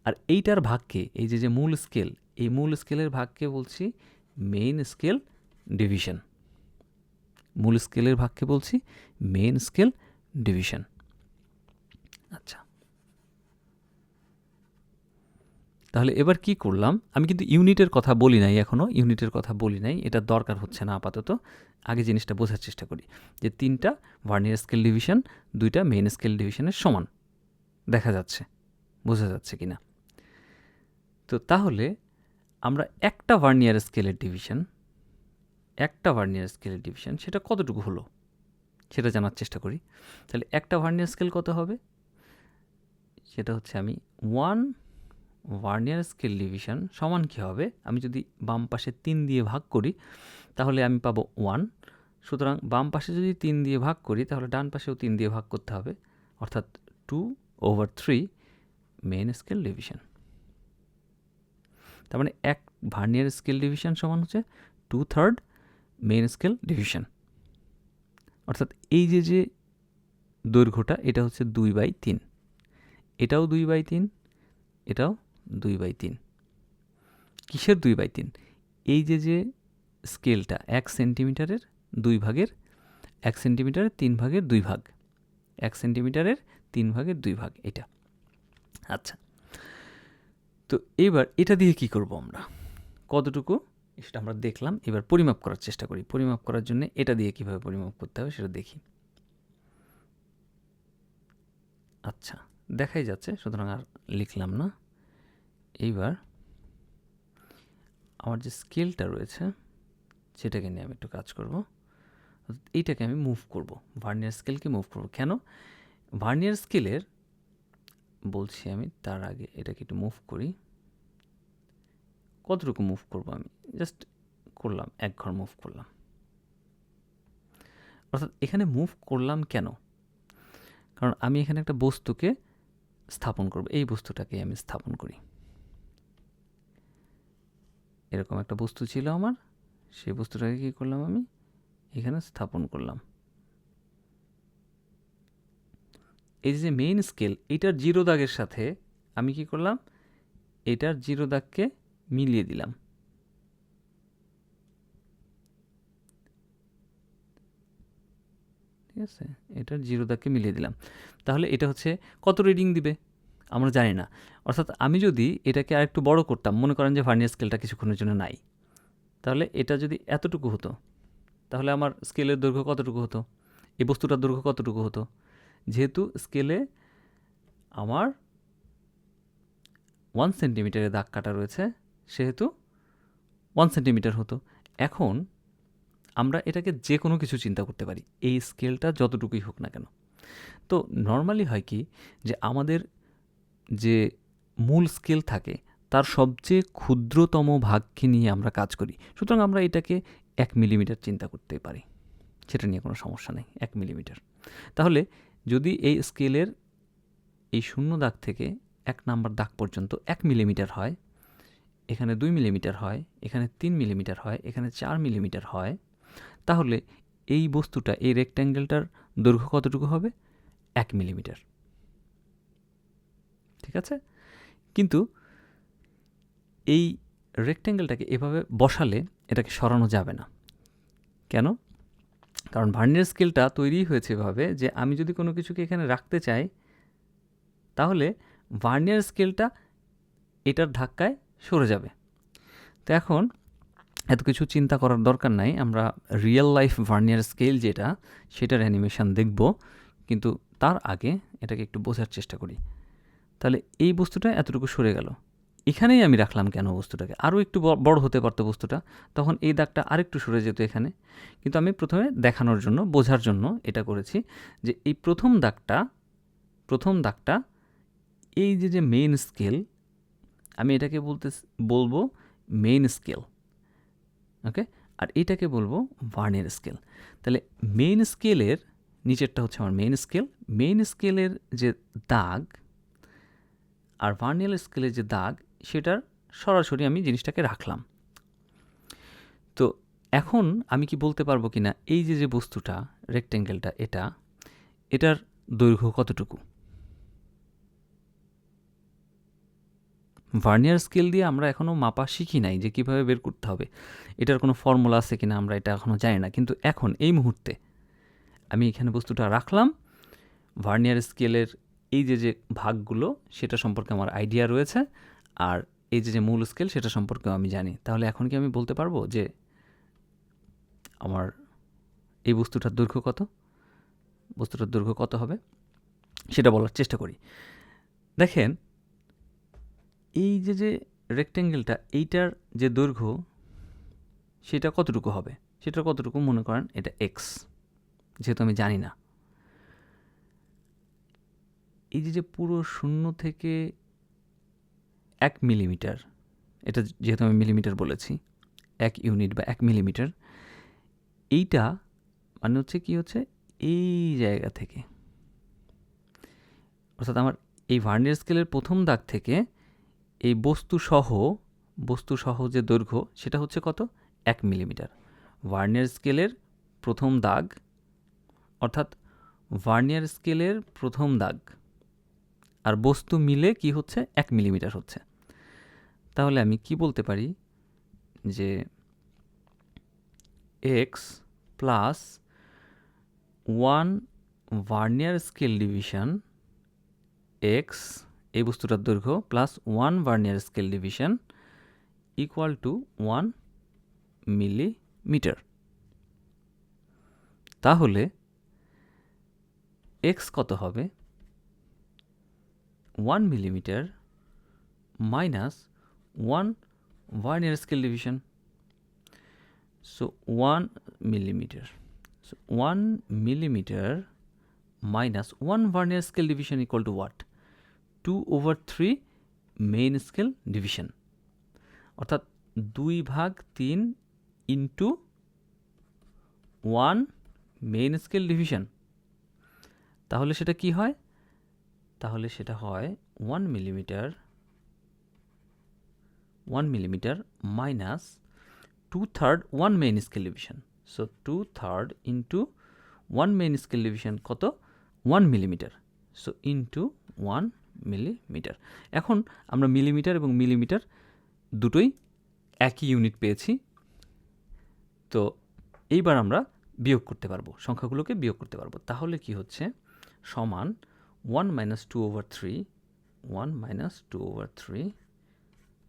আর এইটার ভাগকে, এই যে মূল স্কেল, এই মূল স্কেলের ভাগকে বলছি মেইন স্কেল ডিভিশন। মূল স্কেলের ভাগকে বলছি মেইন স্কেল ডিভিশন। আচ্ছা, তাহলে এবার কি করলাম, আমি কিন্তু ইউনিটের কথা বলি নাই, এখনও ইউনিটের কথা বলি নাই, এটা দরকার হচ্ছে না আপাতত। আগে জিনিসটা বোঝার চেষ্টা করি যে 3টা ভার্নিয়ার স্কেল ডিভিশন 2টা মেইন স্কেল ডিভিশনের সমান দেখা যাচ্ছে, বোঝা যাচ্ছে কিনা। তো তাহলে আমরা একটা ভার্নিয়ার স্কেলের ডিভিশন সেটা কতটুকু হলো সেটা জানার চেষ্টা করি। তাহলে একটা ভার্নিয়ার স্কেল কত হবে? সেটা হচ্ছে আমি 1 ভার্নিয়ার স্কেল ডিভিশন সমান কী হবে, আমি যদি বাম পাশে 3 দিয়ে ভাগ করি তাহলে আমি পাবো 1। সুতরাং বাম পাশে যদি 3 দিয়ে ভাগ করি তাহলে ডান পাশেও 3 দিয়ে ভাগ করতে হবে, অর্থাৎ 2/3 মেইন স্কেল ডিভিশন। তার মানে এক ভার্নিয়ার স্কেল ডিভিশন সমান হচ্ছে 2/3 মেইন স্কেল ডিভিশন। অর্থাৎ এই যে দৈর্ঘ্যটা, এটা হচ্ছে 2/3, এটাও 2/3, এটাও 2/3। কিসের 2/3? এই যে স্কেলটা 1 সেন্টিমিটারের 2 ভাগের 1 সেন্টিমিটারের 3 ভাগের 2 ভাগ, 1 সেন্টিমিটারের 3 ভাগের 2 ভাগ, এটা। আচ্ছা, তো এবার এটা দিয়ে কি করব আমরা, কতটুকু সেটা আমরা দেখলাম। এবার পরিমাপ করার চেষ্টা করি। পরিমাপ করার জন্য এটা দিয়ে কিভাবে পরিমাপ করতে হবে সেটা দেখি। আচ্ছা, দেখাই যাচ্ছে, সুতরাং আর লিখলাম না। এইবার আমার যে স্কেলটা রয়েছে সেটাকে নিয়ে আমি একটু কাজ করব। এইটাকে আমি মুভ করব, ভার্নিয়ার স্কেলকে মুভ করব। কেন? ভার্নিয়ার স্কেলের বলছি আমি, তার আগে এটাকে একটু মুভ করি। কতটুকু মুভ করব? আমি জাস্ট করলাম 1 ঘর মুভ করলাম। অর্থাৎ এখানে মুভ করলাম কেন? কারণ আমি এখানে একটা বস্তুকে স্থাপন করব, এই বস্তুটাকে আমি স্থাপন করি। এরকম একটা বস্তু ছিল আমার, সেই বস্তুটাকে কী করলাম, আমি এখানে স্থাপন করলাম। এই যে মেইন স্কেল এইটার 0 দাগের সাথে আমি কি করলাম, এটার 0 দাগকে মিলিয়ে দিলাম। ঠিক আছে, এটার 0 দাগকে মিলিয়ে দিলাম। তাহলে এটা হচ্ছে কত রিডিং দিবে আমরা জানি না। অর্থাৎ আমি যদি এটাকে আরেকটু বড় করতাম, মনে করেন যে ভার্নিয়ার স্কেলটা কিছুক্ষণের জন্য নাই, তাহলে এটা যদি এতটুকু হতো, তাহলে আমার স্কেলের দৈর্ঘ্য কতটুকু হতো, এই বস্তুটার দৈর্ঘ্য কতটুকু হতো। যেহেতু স্কেলে আমার 1 সেন্টিমিটারের দাগ কাটা রয়েছে, সেহেতু 1 সেন্টিমিটার হতো। এখন আমরা এটাকে যে কোনো কিছু চিন্তা করতে পারি, এই স্কেলটা যতটুকুই হোক না কেন। তো নর্মালি হয় কি, যে আমাদের যে মূল স্কেল থাকে তার সবচেয়ে ক্ষুদ্রতম ভাগকে নিয়ে আমরা কাজ করি। সুতরাং আমরা এটাকে 1 মিলিমিটার চিন্তা করতে পারি, সেটা নিয়ে কোনো সমস্যা নেই, 1 মিলিমিটার। তাহলে যদি এই স্কেলের এই 0 দাগ থেকে 1 নাম্বার দাগ পর্যন্ত 1 মিলিমিটার হয়, এখানে 2 মিলিমিটার হয়, এখানে 3 মিলিমিটার হয়, এখানে 4 মিলিমিটার হয়, তাহলে এই বস্তুটা, এই রেক্ট্যাঙ্গেলটার দৈর্ঘ্য কতটুকু হবে, 1 মিলিমিটার। ঠিক আছে, কিন্তু এই রেক্ট্যাঙ্গেলটাকে এভাবে বসালে এটাকে সরানো যাবে না। কেন? কারণ ভার্নিয়ার স্কেলটা তৈরি হয়েছে এভাবে যে আমি যদি কোনো কিছুকে এখানে রাখতে চাই, তাহলে ভার্নিয়ার স্কেলটা এটার ধাক্কায় সরে যাবে। তো এখন এত কিছু চিন্তা করার দরকার নাই, আমরা রিয়েল লাইফ ভার্নিয়ার স্কেল যেটা, সেটার অ্যানিমেশন দেখব, কিন্তু তার আগে এটাকে একটু বোঝার চেষ্টা করি। তাহলে এই বস্তুটা এতটুকু সরে গেল, এখানেই আমি রাখলাম কেন বস্তুটাকে, আরও একটু বড় হতে পারতো বস্তুটা, তখন এই দাগটা আরেকটু সরে যেত এখানে। কিন্তু আমি প্রথমে দেখানোর জন্য, বোঝার জন্য এটা করেছি যে এই প্রথম দাগটা এই যে মেইন স্কেল, আমি এটাকে বলবো মেইন স্কেল, ওকে, আর এটাকে বলবো ভার্নিয়ার স্কেল। তাহলে মেইন স্কেলের নিচেরটা হচ্ছে আমার মেইন স্কেলের যে দাগ আর ভার্নিয়ার স্কেলের যে দাগ, সেটার সরাসরি আমি জিনিসটাকে রাখলাম। তো এখন আমি কি বলতে পারবো কি না, এই যে বস্তুটা, রেক্ট্যাঙ্গেলটা, এটার দৈর্ঘ্য কতটুকু। ভার্নিয়ার স্কেল দিয়ে আমরা এখনও মাপা শিখি নাই যে কীভাবে বের করতে হবে, এটার কোনো ফর্মুলা আছে কিনা আমরা এটা এখনও জানি না। কিন্তু এখন এই মুহূর্তে আমি এখানে বস্তুটা রাখলাম, ভার্নিয়ার স্কেলের এই যে ভাগগুলো, সেটা সম্পর্কে আমার আইডিয়া রয়েছে, আর এই যে মূল স্কেল, সেটা সম্পর্কেও আমি জানি। তাহলে এখন কি আমি বলতে পারবো যে আমার এই বস্তুটার দৈর্ঘ্য কত হবে, সেটা বলার চেষ্টা করি। দেখেন, এই যে রেক্ট্যাঙ্গেলটা, এইটার যে দৈর্ঘ্য সেটা কতটুকু হবে, সেটা কতটুকু মনে করেন এটা এক্স, যেহেতু আমি জানি না। এই যে পুরো 0 থেকে 1 মিলিমিটার, এটা যেহেতু আমি মিলিমিটার বলেছি, 1 ইউনিট বা 1 মিলিমিটার, এইটা মানে হচ্ছে কি, হচ্ছে এই জায়গা থেকে, অর্থাৎ আমার এই ভার্নিয়ার স্কেলের প্রথম দাগ থেকে এই বস্তু সহ যে দৈর্ঘ্য, সেটা হচ্ছে কত, 1 মিলিমিটার। ভার্নিয়ার স্কেলের প্রথম দাগ, অর্থাৎ ভার্নিয়ার স্কেলের প্রথম দাগ আর বস্তু মিলে কি হচ্ছে, 1 মিলিমিটার হচ্ছে। তাহলে আমি কি বলতে পারি যে x plus 1 vernier scale division x, এই বস্তুটার দৈর্ঘ্য, plus 1 vernier scale division equal to 1 millimetre. তাহলে এক্স কত হবে, 1 millimetre minus 1 vernier scale division, so 1 millimetre, so 1 millimetre minus 1 vernier scale division equal two what, 2/3 main scale division, অর্থাৎ 2/3 into 1 main scale division. তাহলে সেটা কি হয়, তাহলে সেটা হয় 1 millimetre minus 2/3 1 main scale division, so 2/3 into 1 main scale division কত, 1 millimetre, so into 1 millimetre. এখন আমরা মিলিমিটার এবং মিলিমিটার দুটোই একই ইউনিট পেয়েছি, তো এইবার আমরা বিয়োগ করতে পারবো, সংখ্যাগুলোকে বিয়োগ করতে পারবো। তাহলে কি হচ্ছে, সমান 1 minus 2/3 1 minus 2/3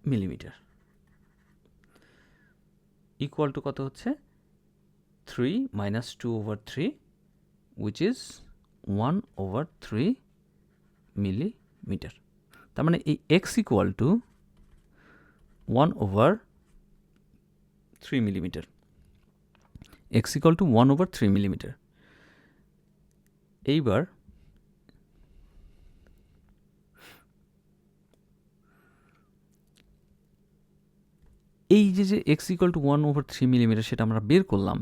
millimetre equal to কত হচ্ছে 3 মাইনাস 2/3 which is 1/3 মিলিমিটার। তার মানে এই x equal to 1/3 millimetre, x equal to 1/3 millimetre. এইবার এই যে x ইকুয়াল টু 1/3 মিলিমিটার সেটা আমরা বের করলাম,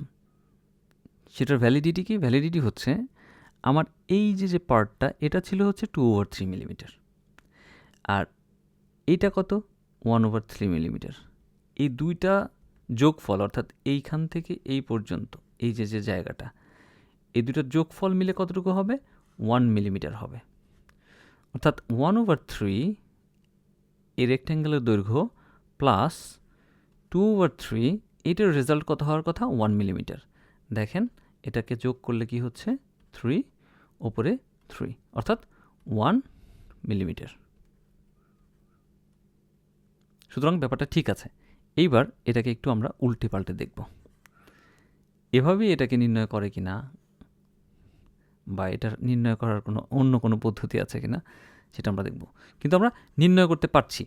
সেটার ভ্যালিডিটি কি? ভ্যালিডিটি হচ্ছে আমার এই যে পার্টটা এটা ছিল হচ্ছে 2/3 মিলিমিটার, আর এইটা কত 1/3 মিলিমিটার। এই দুইটা যোগফল অর্থাৎ এইখান থেকে এই পর্যন্ত এই যে জায়গাটা, এই দুটার যোগফল মিলে কতটুকু হবে 1 মিলিমিটার হবে। অর্থাৎ 1/3 এই রেক্ট্যাঙ্গেলের দৈর্ঘ্য প্লাস 2/3 এটার রেজাল্ট কত হওয়ার কথা 1 মিলিমিটার। দেখেন এটাকে যোগ করলে কি হচ্ছে 3 ওপরে 3 অর্থাৎ 1 মিলিমিটার। সুতরাং ব্যাপারটা ঠিক আছে। এইবার এটাকে একটু আমরা উল্টে পাল্টে দেখব, এভাবেই এটাকে নির্ণয় করে কিনা বা এটার নির্ণয় করার অন্য কোনো পদ্ধতি আছে কিনা সেটা আমরা দেখব। কিন্তু আমরা নির্ণয় করতে পারছি।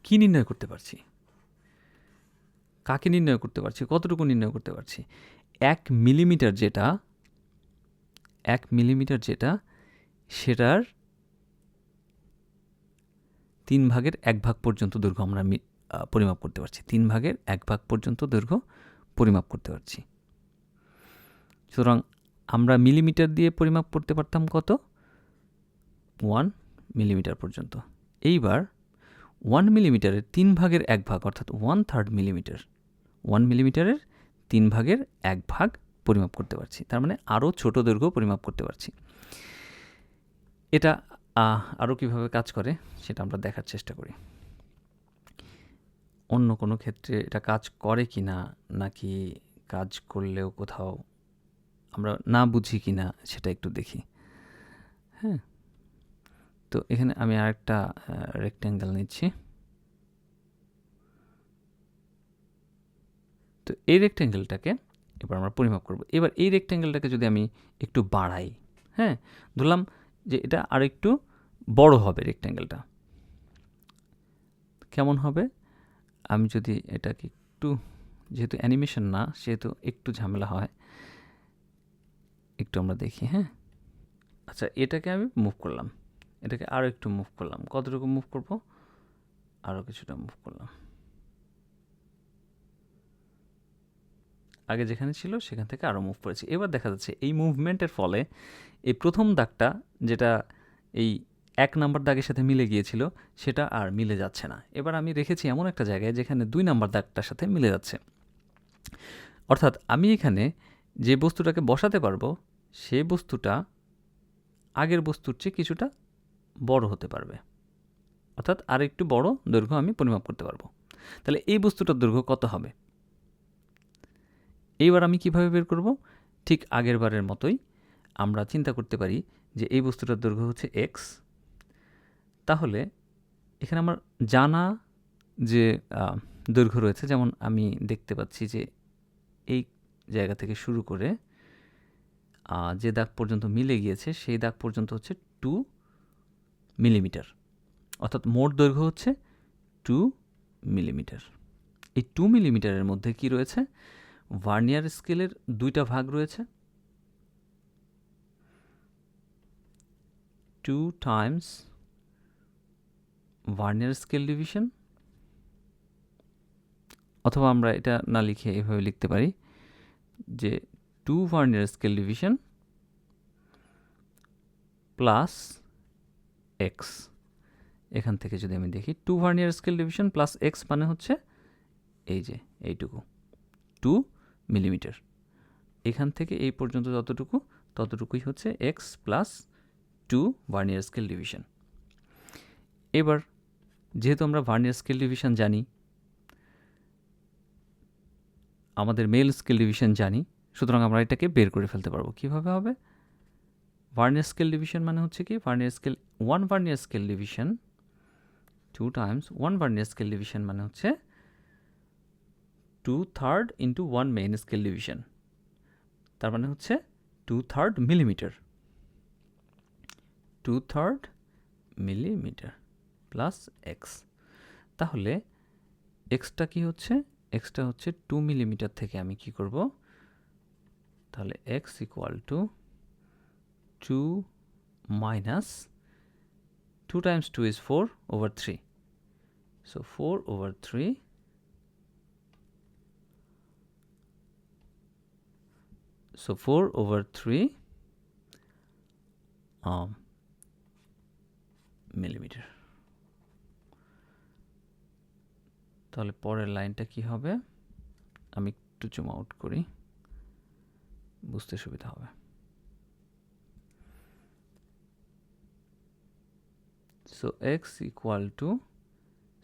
কি নির্ণয় করতে পারছি? কাকে নির্ণয় করতে পারছি? কতটুকু নির্ণয় করতে পারছি? 1 মিলিমিটার যেটা সেটার 3 ভাগের 1 ভাগ পর্যন্ত দৈর্ঘ্য আমরা পরিমাপ করতে পারছি। 3 ভাগের 1 ভাগ পর্যন্ত দৈর্ঘ্য পরিমাপ করতে পারছি। সুতরাং আমরা মিলিমিটার দিয়ে পরিমাপ করতে পারতাম কত 1 মিলিমিটার পর্যন্ত। এইবার 1 মিলিমিটারের 3 ভাগের 1 ভাগ অর্থাৎ 1/3 মিলিমিটার, 1 মিলিমিটারের 3 ভাগের 1 ভাগ পরিমাপ করতে পারছি। তার মানে আরও ছোট দৈর্ঘ্য পরিমাপ করতে পারছি। এটা আরও কীভাবে কাজ করে সেটা আমরা দেখার চেষ্টা করি। অন্য কোনো ক্ষেত্রে এটা কাজ করে কি না, নাকি কাজ করলেও কোথাও আমরা না বুঝি কি না সেটা একটু দেখি। হ্যাঁ, তো এখানে আমি আরেকটা রেক্ট্যাঙ্গেল নিচ্ছি। তো এই রেক্ট্যাঙ্গেলটাকে এবার আমরা পরিমাপ করব। এবার এই রেক্ট্যাঙ্গেলটাকে যদি আমি একটু বাড়াই, হ্যাঁ, ধরলাম যে এটা আরেকটু বড় হবে রেক্ট্যাঙ্গেলটা, কেমন হবে? আমি যদি এটাকে একটু, যেহেতু অ্যানিমেশন না সেহেতু একটু ঝামেলা হয়, একটু আমরা দেখি। হ্যাঁ, আচ্ছা, এটাকে আমি মুভ করলাম, এটাকে আরও একটু মুভ করলাম। কতটুকু মুভ করব? আরও কিছুটা মুভ করলাম। আগে যেখানে ছিল সেখান থেকে আরও মুভ করেছি। এবার দেখা যাচ্ছে এই মুভমেন্টের ফলে এই প্রথম দাগটা যেটা এই 1 নাম্বার দাগের সাথে মিলে গিয়েছিল সেটা আর মিলে যাচ্ছে না। এবার আমি রেখেছি এমন একটা জায়গায় যেখানে 2 নাম্বার দাগটার সাথে মিলে যাচ্ছে। অর্থাৎ আমি এখানে যে বস্তুটাকে বসাতে পারবো সেই বস্তুটা আগের বস্তুর চেয়ে কিছুটা বড় হতে পারবে, অর্থাৎ আর একটু বড় দৈর্ঘ্য আমি পরিমাপ করতে পারবো। তাহলে এই বস্তুটার দৈর্ঘ্য কত হবে? এইবার আমি কিভাবে বের করব? ঠিক আগের বারের মতোই আমরা চিন্তা করতে পারি যে এই বস্তুটার দৈর্ঘ্য হচ্ছে x। তাহলে এখানে আমার জানা যে দৈর্ঘ্য রয়েছে, যেমন আমি দেখতে পাচ্ছি যে এই জায়গা থেকে শুরু করে যে দাগ পর্যন্ত মিলে গিয়েছে সেই দাগ পর্যন্ত হচ্ছে 2 মিলিমিটার, অর্থাৎ মোট দৈর্ঘ্য হচ্ছে 2 মিলিমিটার। এই 2 মিলিমিটারের মধ্যে কি রয়েছে? ভার্নিয়ার স্কেলের 2টা ভাগ রয়েছে, 2 টাইমস ভার্নিয়ার স্কেল ডিভিশন, অথবা আমরা এটা না লিখে এভাবে লিখতে পারি যে 2 vernier scale division plus x. এখান থেকে যদি আমি দেখি 2 vernier scale division plus x মানে হচ্ছে এই যে এইটুকু 2 মিলিমিটার। এখান থেকে এই পর্যন্ত ততটুকুই হচ্ছে X plus two vernier scale division. এবার যেহেতু আমরা ভার্নিয়ার স্কেল ডিভিশন জানি, আমাদের মেল স্কেল ডিভিশন জানি, সুতরাং আমরা এটাকে বের করে ফেলতে পারবো। কীভাবে হবে? ভার্নিয়ার স্কেল ডিভিশন মানে হচ্ছে কি, vernier scale one vernier scale division 2 Times one vernier scale division মানে হচ্ছে 2/3 ইন্টু 1 মেইন স্কেল ডিভিশন, তার মানে হচ্ছে 2/3 মিলিমিটার, 2/3 মিলিমিটার প্লাস এক্স। তাহলে এক্সটা কি হচ্ছে? এক্সটা হচ্ছে 2 মিলিমিটার থেকে আমি কি করব, তাহলে x equal two 2 minus 2 times 2 is 4 over 3. So 4 over 3 millimetre. তাহলে পরের লাইনটা কি হবে, আমি একটু জুম আউট করি, বুঝতে সুবিধা হবে। So x equal two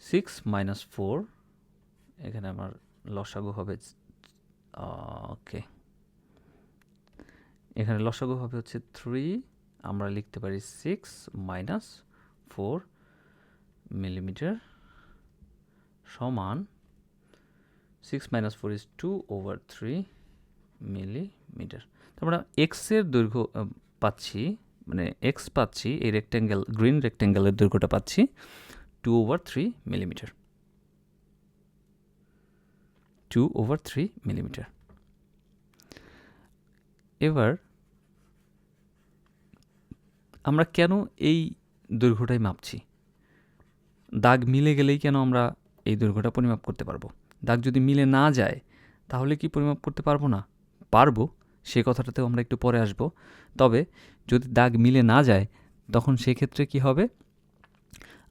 6 minus 4, এখানে আমার লসাগু হবে, ওকে, এখানে লসাগু হবে হচ্ছে 3, আমরা লিখতে পারি 6 minus 4 মিলিমিটার সমান 6 minus 4 is 2 over 3 মিলিমিটার। তো আমরা এক্সের দৈর্ঘ্য পাচ্ছি, মানে এক্স পাচ্ছি, এই রেক্ট্যাঙ্গেল, গ্রিন রেক্ট্যাঙ্গেলের দৈর্ঘ্যটা পাচ্ছি 2 over 3 মিলিমিটার, 2 over 3 মিলিমিটার। এবার আমরা কেন এই দৈর্ঘ্যটাই মাপছি? দাগ মিলে গেলেই কেন আমরা এই দৈর্ঘ্যটা পরিমাপ করতে পারবো? দাগ যদি মিলে না যায় তাহলে কি পরিমাপ করতে পারবো না? পারবো, সে কথাটাতেও আমরা একটু পরে আসব। তবে যদি দাগ মিলে না যায় তখন সেক্ষেত্রে কি হবে,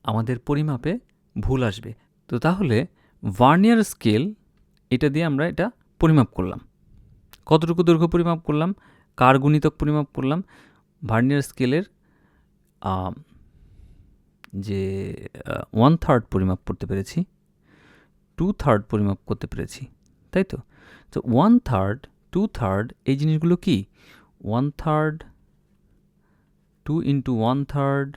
আমাদের পরিমাপে ভুল আসবে। তো তাহলে ভার্নিয়ার স্কেল, এটা দিয়ে আমরা এটা পরিমাপ করলাম, কতটুকু দৈর্ঘ্য পরিমাপ করলাম, কার গুণিতক পরিমাপ করলাম, ভার্নিয়ার স্কেলের যে 1/3 পরিমাপ করতে পেরেছি, 2/3 পরিমাপ করতে পেরেছি, তাই তো? তো 1/3, 2/3 এই জিনিসগুলো কি, 1/3, 2 ইন্টু 1/3,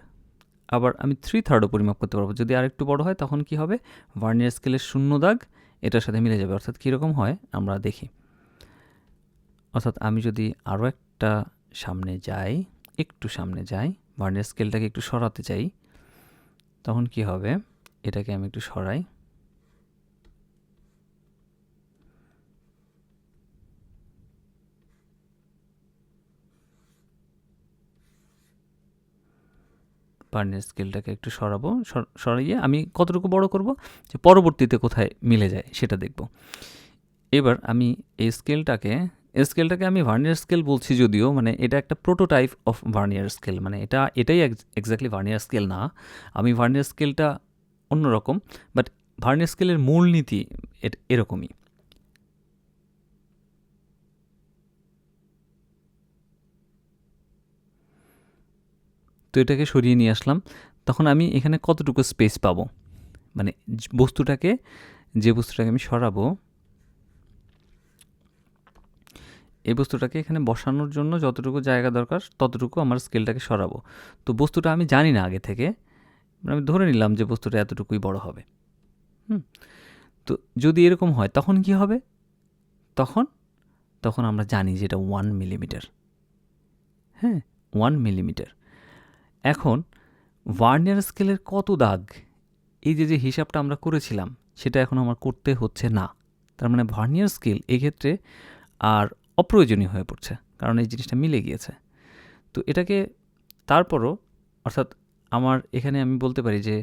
আবার আমি 3/3ও পরিমাপ করতে পারবো। যদি আরেকটু বড় হয় তখন কি হবে, ভার্নিয়ার স্কেলের শূন্য দাগ এটার সাথে মিলে যাবে। অর্থাৎ কীরকম হয় আমরা দেখি। অর্থাৎ আমি যদি আরও একটা সামনে যাই, একটু সামনে যাই, ভার্নিয়ার স্কেলটাকে একটু সরাতে চাই, তখন কি হবে, এটাকে আমি একটু সরাই, ভার্নিয়ার স্কেলটাকে একটু সরাবো, সরিয়ে আমি কতটুকু বড় করব, যে পরবর্তীতে কোথায় মিলে যায় সেটা দেখব। এবার আমি এই স্কেলটাকে আমি ভার্নিয়ার স্কেল বলছি যদিও, মানে এটা একটা প্রোটোটাইপ অফ ভার্নিয়ার স্কেল, মানে এটাই এক্স্যাক্টলি ভার্নিয়ার স্কেল না। আমি ভার্নিয়ার স্কেলটা অন্যরকম, বাট ভার্নিয়ার স্কেলের মূলনীতি এরকমই। তো এটাকে সরিয়ে নিয়ে আসলাম, তখন আমি এখানে কতটুকু স্পেস পাবো, মানে যে বস্তুটাকে আমি সরাবো, এই বস্তুটাকে এখানে বসানোর জন্য যতটুকু জায়গা দরকার ততটুকু আমার স্কেলটাকে সরাবো। তো বস্তুটা আমি জানি না আগে থেকে, আমি ধরে নিলাম যে বস্তুটা এতটুকুই বড় হবে। তো যদি এরকম হয় তখন কি হবে, তখন আমরা জানি যে এটা 1 মিলিমিটার। হ্যাঁ, 1 মিলিমিটার। এখন ভার্নিয়ার স্কেলের কত দাগ, এই যে হিসাবটা আমরা করেছিলাম সেটা এখন আমার করতে হচ্ছে না। তার মানে ভার্নিয়ার স্কেল এক্ষেত্রে আর অপ্রয়োজনীয় হয়ে পড়ছে, কারণ এই জিনিসটা মিলে গিয়েছে। তো এটাকে তারপরও, অর্থাৎ আমার এখানে আমি বলতে পারি যে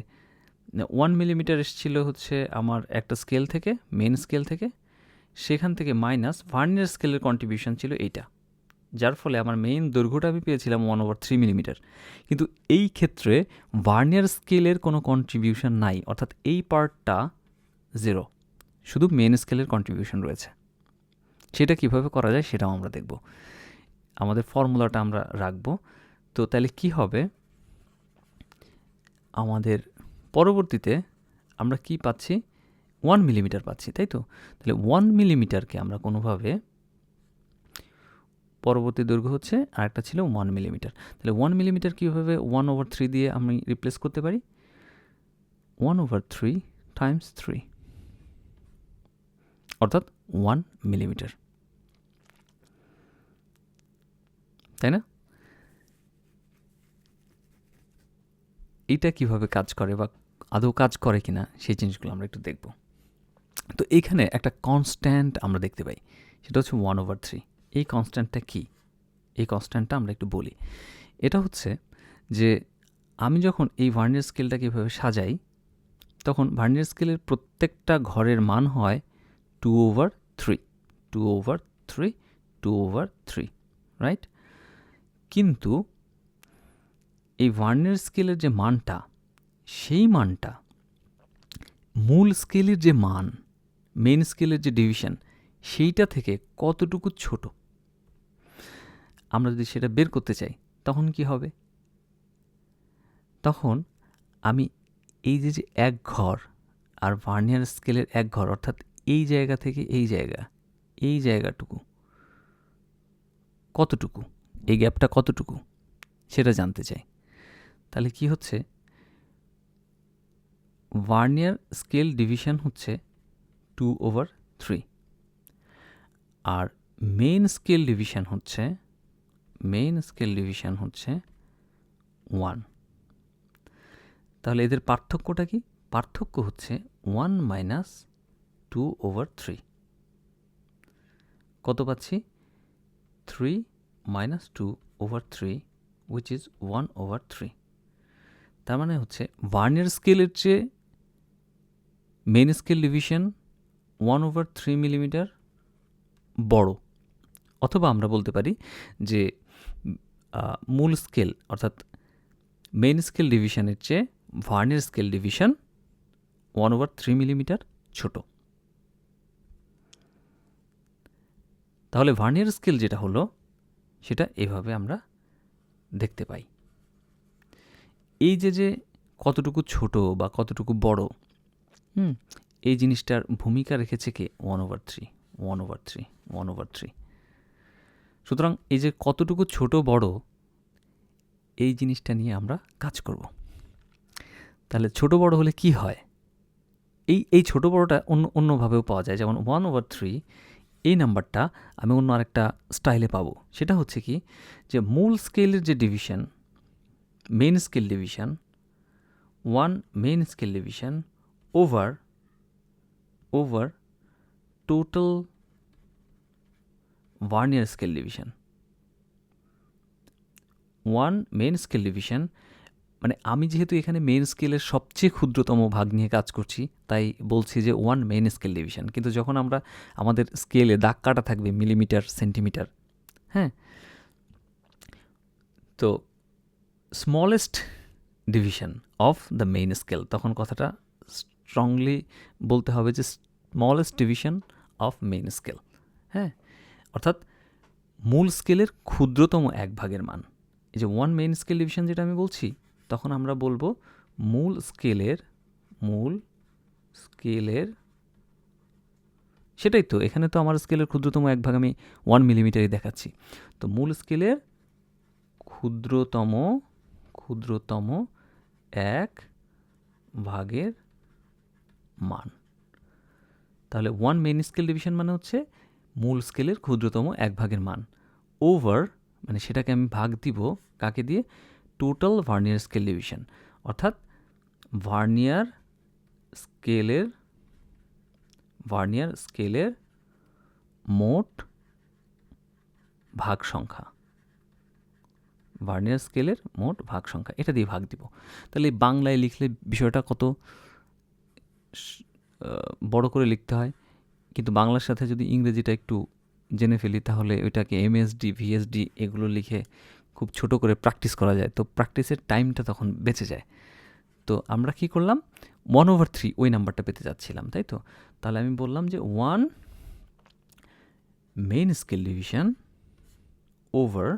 1 মিলিমিটার এসেছিল হচ্ছে আমার একটা স্কেল থেকে, মেন স্কেল থেকে, সেখান থেকে মাইনাস ভার্নিয়ার স্কেলের কন্ট্রিবিউশন ছিল এইটা, যার ফলে আমার মেইন দৈর্ঘ্যটা আমি পেয়েছিলাম 1/3 মিলিমিটার। কিন্তু এই ক্ষেত্রে ভার্নিয়ার স্কেলের কোনো কন্ট্রিবিউশন নাই, অর্থাৎ এই পার্টটা 0, শুধু মেন স্কেলের কন্ট্রিবিউশন রয়েছে। সেটা কিভাবে করা যায় সেটাও আমরা দেখব, আমাদের ফর্মুলাটা আমরা রাখবো। তো তাহলে কি হবে, আমাদের পরবর্তীতে আমরা কি পাচ্ছি, 1 মিলিমিটার পাচ্ছি, তাই তো? তাহলে 1 মিলিমিটারকে আমরা কোনোভাবে, পরবর্তী দৈর্ঘ্য হচ্ছে, আরেকটা ছিল 1 মিলিমিটার। তাহলে 1 মিলিমিটার কীভাবে 1/3 দিয়ে আমি রিপ্লেস করতে পারি? 1/3 টাইমস 3, অর্থাৎ 1 মিলিমিটার, তাই না? এটা কিভাবে কাজ করে বা আদৌ কাজ করে কিনা সেই জিনিসগুলো আমরা একটু দেখব। তো এইখানে একটা কনস্ট্যান্ট আমরা দেখতে পাই, সেটা হচ্ছে 1/3। এই কনস্ট্যান্টটা কি? এই কনস্ট্যান্টটা আমরা একটু বলি। এটা হচ্ছে যে আমি যখন এই ভার্নিয়ার স্কেলটাকে এভাবে সাজাই, তখন ভার্নিয়ার স্কেলের প্রত্যেকটা ঘরের মান হয় 2/3, 2/3, 2/3, রাইট? কিন্তু এই ভার্নিয়ার স্কেলের যে মানটা, সেই মানটা মূল স্কেলের যে মান, মেইন স্কেলের যে ডিভিশন, সেইটা থেকে কতটুকু ছোট, আমরা যদি সেটা বের করতে চাই, তখন কি হবে? তখন আমি এই যে এক ঘর আর ভার্নিয়ার স্কেলের এক ঘর, অর্থাৎ এই জায়গা থেকে এই জায়গাটুকু কতটুকু, এই গ্যাপটা কতটুকু, সেটা জানতে চাই। তাহলে কি হচ্ছে, ভার্নিয়ার স্কেল ডিভিশন হচ্ছে 2/3, আর মেইন স্কেল ডিভিশন হচ্ছে 1। তাহলে এদের পার্থক্যটা কি? পার্থক্য হচ্ছে 1 মাইনাস 2/3। কত পাচ্ছি? 3 মাইনাস 2/3, which is 1/3। তার মানে হচ্ছে ভার্নিয়ার স্কেলের চেয়ে মেইন স্কেল ডিভিশন 1/3 মিলিমিটার বড়, অথবা আমরা বলতে পারি যে মূল স্কেল অর্থাৎ মেইন স্কেল ডিভিশনের চেয়ে ভার্নিয়ার স্কেল ডিভিশন 1/3 মিলিমিটার ছোট। তাহলে ভার্নিয়ার স্কেল যেটা হলো, সেটা এভাবে আমরা দেখতে পাই। এই যে কতটুকু ছোট বা কতটুকু বড়, এই জিনিসটার ভূমিকা রেখেছে কে? 1/3। সুতরাং এই যে কতটুকু ছোট বড়, এই জিনিসটা নিয়ে আমরা কাজ করব। তাহলে ছোট বড় হলে কি হয়? এই ছোট বড়টা অন্যভাবেও পাওয়া যায়। যেমন 1/3, এই নাম্বারটা আমি অন্য আরেকটা স্টাইলে পাবো। সেটা হচ্ছে কি, যে মূল স্কেলের যে division, main scale division, 1 main scale division over total vernier scale division. 1 main scale division, মানে আমি যেহেতু এখানে মেইন স্কেলের সবচেয়ে ক্ষুদ্রতম ভাগ নিয়ে কাজ করছি, তাই বলছি যে 1 মেইন স্কেল ডিভিশন। কিন্তু যখন আমরা আমাদের স্কেলে দাগ কাটা থাকবে মিলিমিটার, সেন্টিমিটার, হ্যাঁ, তো smallest division of the main scale, তখন কথাটা স্ট্রংলি বলতে হবে যে smallest division of main scale, হ্যাঁ, অর্থাৎ মূল স্কেলের ক্ষুদ্রতম এক ভাগের মান। এই যে 1 মেইন স্কেল ডিভিশন যেটা আমি বলছি, তখন আমরা বলবো মূল স্কেলের, সেটাই তো, এখানে তো আমার স্কেলের ক্ষুদ্রতম এক ভাগ আমি 1 মিলিমিটারই দেখাচ্ছি। তো মূল স্কেলের ক্ষুদ্রতম এক ভাগের মান। তাহলে 1 মেইন স্কেল ডিভিশন মানে হচ্ছে মূল স্কেলের ক্ষুদ্রতম এক ভাগের মান, ওভার, মানে সেটাকে আমি ভাগ দিব কাকে দিয়ে? টোটাল ভার্নিয়ার স্কেল ডিভিশন, অর্থাৎ ভার্নিয়ার স্কেলের মোট ভাগ সংখ্যা, এটা দিয়ে ভাগ দিব। তাহলে বাংলায় লিখলে বিষয়টা কত বড় করে লিখতে হয়, কিন্তু বাংলার সাথে যদি ইংরেজিটা একটু জেনে ফেলি, তাহলে ওইটাকে এমএসডি, ভিএসডি এগুলো লিখে খুব ছোট করে প্র্যাকটিস করা যায়, তো প্র্যাকটিসের টাইমটা তখন বেঁচে যায়। তো আমরা কি করলাম, 1/3 ওই নাম্বারটা পেতে যাচ্ছিলাম, তাই তো? তাহলে আমি বললাম যে 1 main scale division over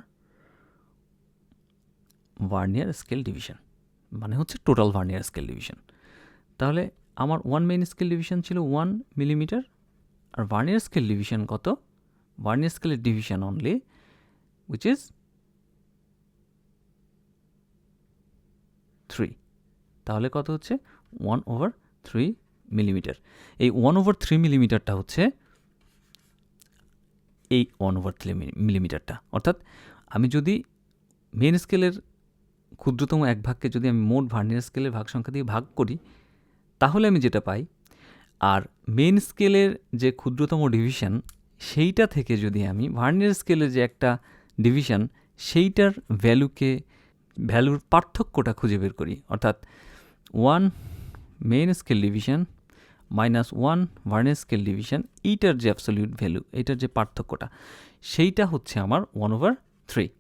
vernier scale division, মানে হচ্ছে টোটাল ভার্নিয়ার স্কেল ডিভিশন। তাহলে আমার 1 মেইন স্কেল ডিভিশন ছিল 1 মিলিমিটার, আর ভার্নিয়ার স্কেল ডিভিশন কত? ভার্নিয়ার স্কেলের ডিভিশন অনলি উইচ ইজ 3। তাহলে কত হচ্ছে? 1/3 মিলিমিটার। এই 1/3 মিলিমিটারটা হচ্ছে এই 1/3 মিলিমিটারটা। অর্থাৎ আমি যদি মেইন স্কেলের ক্ষুদ্রতম এক ভাগকে যদি আমি মোট ভার্নিয়ার স্কেলের ভাগ সংখ্যা দিয়ে ভাগ করি, তাহলে আমি যেটা পাই, আর মেইন স্কেলের যে ক্ষুদ্রতম ডিভিশন সেইটা থেকে যদি আমি ভার্নিয়ার স্কেলের যে একটা ডিভিশন সেইটার ভ্যালুর পার্থক্যটা খুঁজে বের করি, অর্থাৎ 1 main scale division minus 1 vernier scale division, এইটার যে অ্যাবসলিউট ভ্যালু, এইটার যে পার্থক্যটা, সেইটা হচ্ছে আমার 1/3।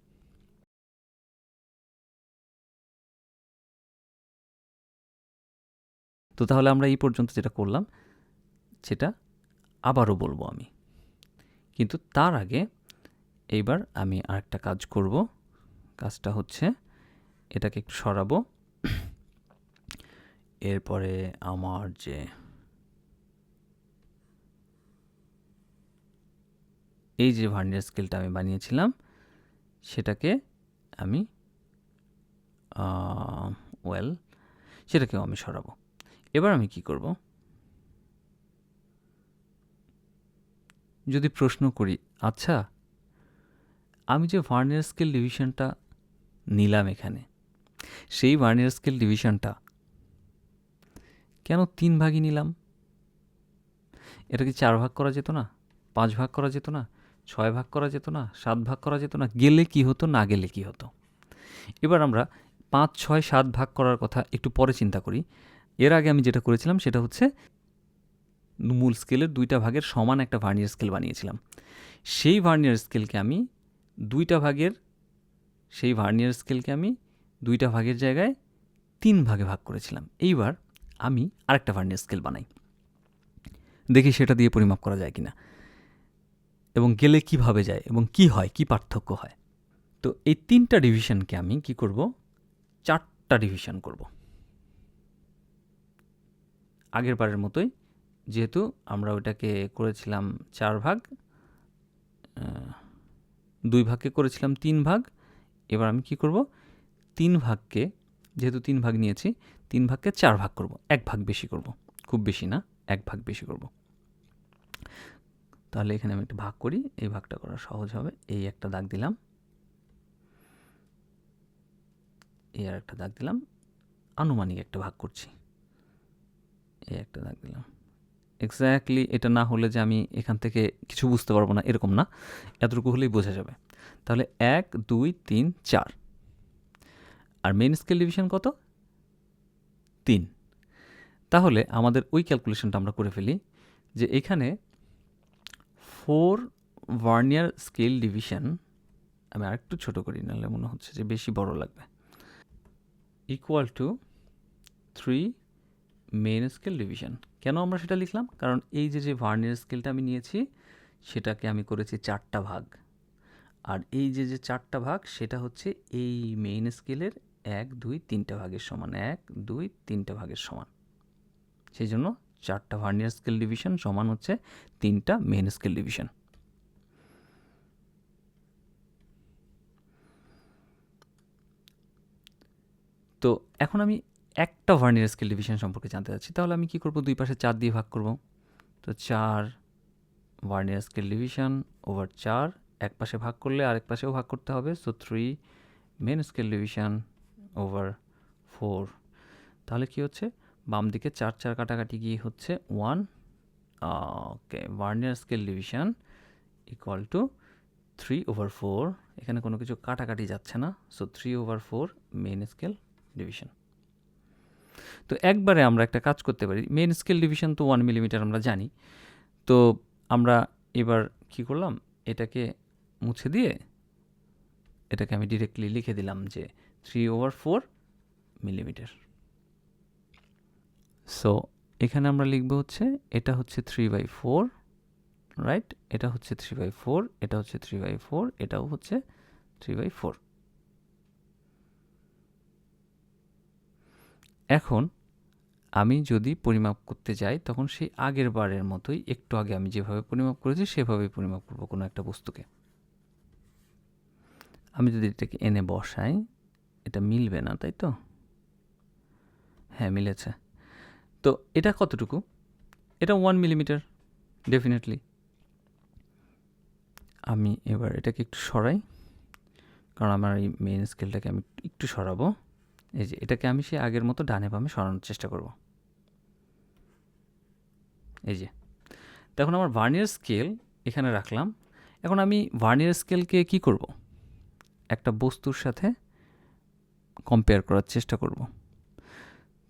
তো তাহলে আমরা এই পর্যন্ত যেটা করলাম সেটা আবারও বলবো আমি, কিন্তু তার আগে এইবার আমি আরেকটা কাজ করব। কাজটা হচ্ছে এটাকে একটু সরাবো, এরপরে আমার যে এই যে ভার্নিয়ার স্কেলটা আমি বানিয়েছিলাম সেটাকে আমি সেটাকেও আমি সরাবো। এবার আমি কি করব, যদি প্রশ্ন করি, আচ্ছা আমি যে ভার্নিয়ার স্কেল ডিভিশনটা নিলাম এখানে, সেই ভার্নিয়ার স্কেল ডিভিশনটা কেন 3 ভাগই নিলাম? এটা কি 4 ভাগ করা যেত না? 5 ভাগ করা যেত না? 6 ভাগ করা যেত না? 7 ভাগ করা যেত না? গেলে কি হতো, না গেলে কি হতো? এবার আমরা 5, 6, 7 ভাগ করার কথা একটু পরে চিন্তা করি। এর আগে আমি যেটা করেছিলাম সেটা হচ্ছে মূল স্কেলের 2টা ভাগের সমান একটা ভার্নিয়ার স্কেল বানিয়েছিলাম। সেই ভার্নিয়ার স্কেলকে আমি 2টা ভাগের জায়গায় 3 ভাগে ভাগ করেছিলাম। এইবার আমি আরেকটা ভার্নিয়ার স্কেল বানাই, দেখি সেটা দিয়ে পরিমাপ করা যায় কিনা, এবং গেলে কিভাবে যায় এবং কি হয়, কি পার্থক্য হয়। তো এই 3টা ডিভিশনকে আমি কি করব, 4টা ডিভিশন করব। আগের বারের মতোই, যেহেতু আমরা ওইটাকে করেছিলাম 4 ভাগ, 2 ভাগকে করেছিলাম 3 ভাগ। এবার আমি কি করব, 3 ভাগকে, যেহেতু 3 ভাগ নিয়েছি, 3 ভাগকে 4 ভাগ করব, 1 ভাগ বেশি করব, খুব বেশি না, 1 ভাগ বেশি করব। তাহলে এখানে আমি একটা ভাগ করি, এই ভাগটা করা সহজ হবে। এই একটা দাগ দিলাম, এই আর একটা দাগ দিলাম, আনুমানিক একটা ভাগ করছি, এই একটা দাগ দিলাম। এক্স্যাক্টলি এটা না হলে যে আমি এখান থেকে কিছু বুঝতে পারবো না এরকম না, এতটুকু হলেই বোঝা যাবে। তাহলে 1, 2, 3, 4। আর মেইন স্কেল ডিভিশন কত? 3। তাহলে আমাদের ওই ক্যালকুলেশনটা আমরা করে ফেলি যে এখানে 4 ভার্নিয়ার স্কেল ডিভিশন, আমি আরেকটু ছোট করি নাহলে মনে হচ্ছে যে বেশি বড় লাগবে, equal to 3 main scale division. কেন আমরা সেটা লিখলাম? কারণ এই যে ভার্নিয়ার স্কেলটা আমি নিয়েছি সেটাকে আমি করেছি 4টা ভাগ, আর এই যে 4টা ভাগ সেটা হচ্ছে এই মেইন স্কেলের 1, 2, 3টা ভাগের সমান, 1, 2, 3টা ভাগের সমান। সেই জন্য 4টা ভার্নিয়ার স্কেল ডিভিশন সমান হচ্ছে 3টা মেইন স্কেল ডিভিশন। তো এখন আমি একটা ভার্নিয়ার স্কেল ডিভিশন সম্পর্কে জানতে চাচ্ছি, তাহলে আমি কি করব, দুই পাশে 4 দিয়ে ভাগ করব। তো 4 ভার্নিয়ার স্কেল ডিভিশন ওভার 4, এক পাশে ভাগ করলে আরেক পাশেও ভাগ করতে হবে, so 3 main scale division over 4। তাহলে কি হচ্ছে, বাম দিকে 4 4 কাটাকাটি গিয়ে হচ্ছে 1। Okay, vernier scale division equal to 3/4। এখানে কোনো কিছু কাটাকাটি যাচ্ছে না, সো 3/4 মেন স্কেল ডিভিশন। তো একবারে আমরা একটা কাজ করতে পারি, মেন স্কেল ডিভিশন তো 1 মিলিমিটার আমরা জানি। তো আমরা এবার কি করলাম, এটাকে মুছে দিয়ে এটাকে আমি ডিরেক্টলি লিখে দিলাম যে 3/4 মিলিমিটার। সো এখানে আমরা লিখবো হচ্ছে, এটা হচ্ছে 3/4, রাইট, এটা হচ্ছে 3/4, এটা হচ্ছে 3/4, এটাও হচ্ছে 3/4। এখন আমি যদি পরিমাপ করতে যাই তখন সেই আগের বারের মতোই একটু আগে আমি যেভাবে পরিমাপ করেছি সেভাবেই পরিমাপ করব কোনো একটা বস্তুকে। আমি যদি এটাকে এনে বসাই, এটা মিলবে না, তাই তো? হ্যাঁ, মিলেছে। তো এটা কতটুকু? এটা 1 মিলিমিটার ডেফিনেটলি। আমি এবার এটাকে একটু সরাই, কারণ আমার এই মেইন স্কেলটাকে আমি একটু সরাবো। এই যে এটাকে আমি সেই আগের মতো ডানে বামে সরানোর চেষ্টা করব। এই যে তখন আমার ভার্নিয়ার স্কেল এখানে রাখলাম। এখন আমি ভার্নিয়ার স্কেলকে কি করব? একটা বস্তুর সাথে কম্পেয়ার করার চেষ্টা করব।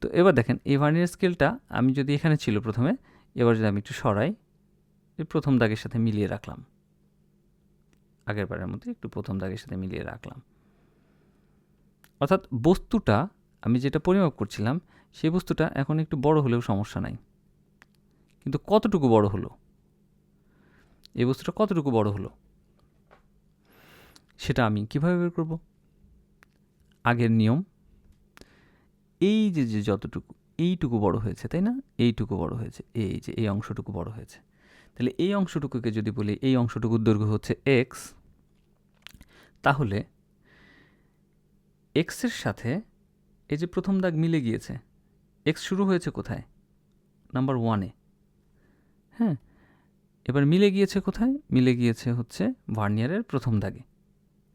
তো এবার দেখেন এই ভার্নিয়ার স্কেলটা আমি যদি এখানে ছিল প্রথমে, এবার যদি আমি একটু সরাই, এই প্রথম দাগের সাথে মিলিয়ে রাখলাম, আগের বারের মধ্যে একটু প্রথম দাগের সাথে মিলিয়ে রাখলাম। অর্থাৎ বস্তুটা আমি যেটা পরিমাপ করছিলাম সেই বস্তুটা এখন একটু বড় হলেও সমস্যা নাই, কিন্তু কতটুকু বড় হলো, এই বস্তুটা কতটুকু বড় হলো সেটা আমি কিভাবে বের করব? আগের নিয়ম, এই যে যে যতটুকু এইটুকু বড় হয়েছে, তাই না? এইটুকু বড় হয়েছে, এই যে এই অংশটুকু বড় হয়েছে, তাহলে এই অংশটুকুকে যদি বলি এই অংশটুকুর দৈর্ঘ্য হচ্ছে এক্স, তাহলে এক্সের সাথে এই যে প্রথম দাগ মিলে গিয়েছে, এক্স শুরু হয়েছে কোথায়? নাম্বার 1-এ। হ্যাঁ, এবার মিলে গিয়েছে কোথায়? মিলে গিয়েছে হচ্ছে ভার্নিয়ারের প্রথম দাগে।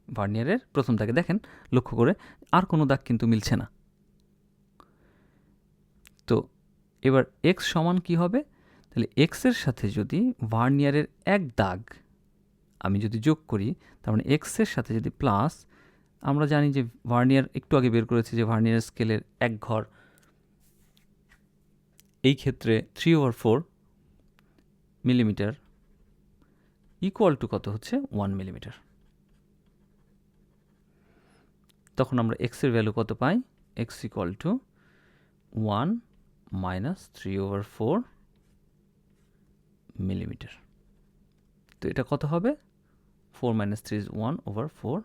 ভার্নিয়ারের প্রথম দাগে দেখেন লক্ষ্য করে আর কোনো দাগ কিন্তু মিলছে না। তো এবার এক্স সমান কি হবে? তাহলে এক্সের সাথে যদি ভার্নিয়ারের এক দাগ আমি যদি যোগ করি, তার মানে এক্সের সাথে যদি প্লাস, আমরা জানি যে ভার্নিয়ার একটু আগে বের করেছি যে ভার্নিয়ার স্কেলের এক ঘর, এই ক্ষেত্রে 3/4 মিলিমিটার ইকুয়াল টু কত হচ্ছে? 1 মিলিমিটার। তখন আমরা এক্সের ভ্যালু কত পাই? X equal to 1 minus 3/4 millimetre. তো এটা কত হবে? 4 minus 3 is 1/4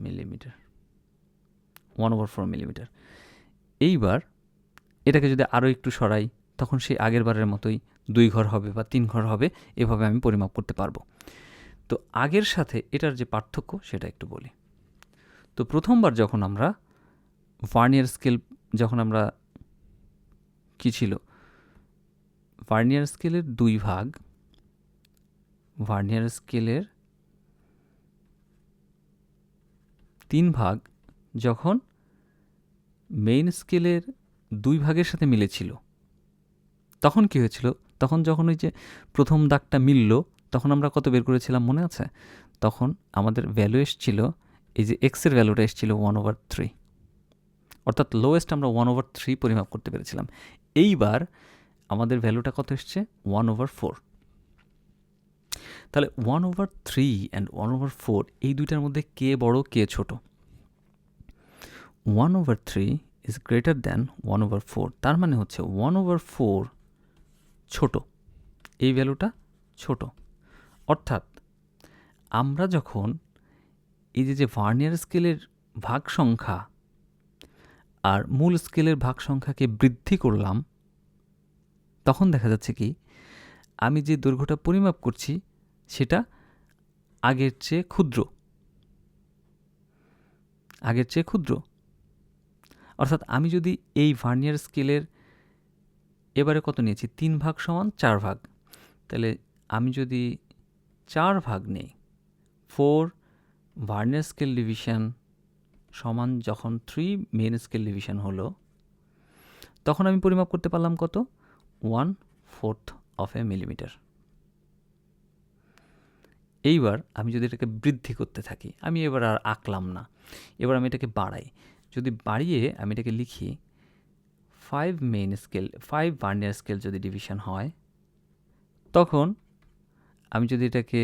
মিলিমিটার। 1/4 মিলিমিটার। এইবার এটাকে যদি আরও একটু সরাই, তখন সেই আগের বারের মতোই 2 ঘর হবে বা 3 ঘর হবে, এভাবে আমি পরিমাপ করতে পারবো। তো আগের সাথে এটার যে পার্থক্য সেটা একটু বলি। তো প্রথমবার যখন আমরা ভার্নিয়ার স্কেল, যখন আমরা কি ছিল, ভার্নিয়ার স্কেলের 2 ভাগ, ভার্নিয়ার স্কেলের 3 ভাগ যখন মেইন স্কেলের 2 ভাগের সাথে মিলেছিল, তখন কি হয়েছিল? তখন যখন ওই যে প্রথম দাগটা মিলল, তখন আমরা কত বের করেছিলাম মনে আছে? তখন আমাদের ভ্যালু এসছিল, এই যে এক্সের ভ্যালুটা এসছিল 1/3, অর্থাৎ লোয়েস্ট আমরা 1/3 পরিমাপ করতে পেরেছিলাম। এইবার আমাদের ভ্যালুটা কত এসছে? 1/4। তাহলে 1/3 অ্যান্ড 1/4 এই দুইটার মধ্যে কে বড় কে ছোট? 1/3 is greater than 1/4, তার মানে হচ্ছে 1/4 ছোট, এই ভ্যালুটা ছোট। অর্থাৎ আমরা যখন এই যে ভার্নিয়ার স্কেলের ভাগ সংখ্যা আর মূল স্কেলের ভাগ সংখ্যাকে বৃদ্ধি করলাম, তখন দেখা যাচ্ছে কি আমি যে দৈর্ঘ্যটা পরিমাপ করছি সেটা আগের চেয়ে ক্ষুদ্র, আগের চেয়ে ক্ষুদ্র। অর্থাৎ আমি যদি এই ভার্নিয়ার স্কেলের এবারে কত নিয়েছি? 3 ভাগ সমান 4 ভাগ, তাহলে আমি যদি 4 ভাগ নেই, 4 ভার্নিয়ার স্কেল ডিভিশন সমান যখন 3 মেইন স্কেল ডিভিশন হলো, তখন আমি পরিমাপ করতে পারলাম কত? 1/4 অফ এ মিলিমিটার। এইবার আমি যদি এটাকে বৃদ্ধি করতে থাকি, আমি এবার আর আঁকলাম না, এবার আমি এটাকে বাড়াই। যদি বাড়িয়ে আমি এটাকে লিখি 5 মেইন স্কেল, 5 ভার্নিয়ার স্কেল যদি ডিভিশন হয়, তখন আমি যদি এটাকে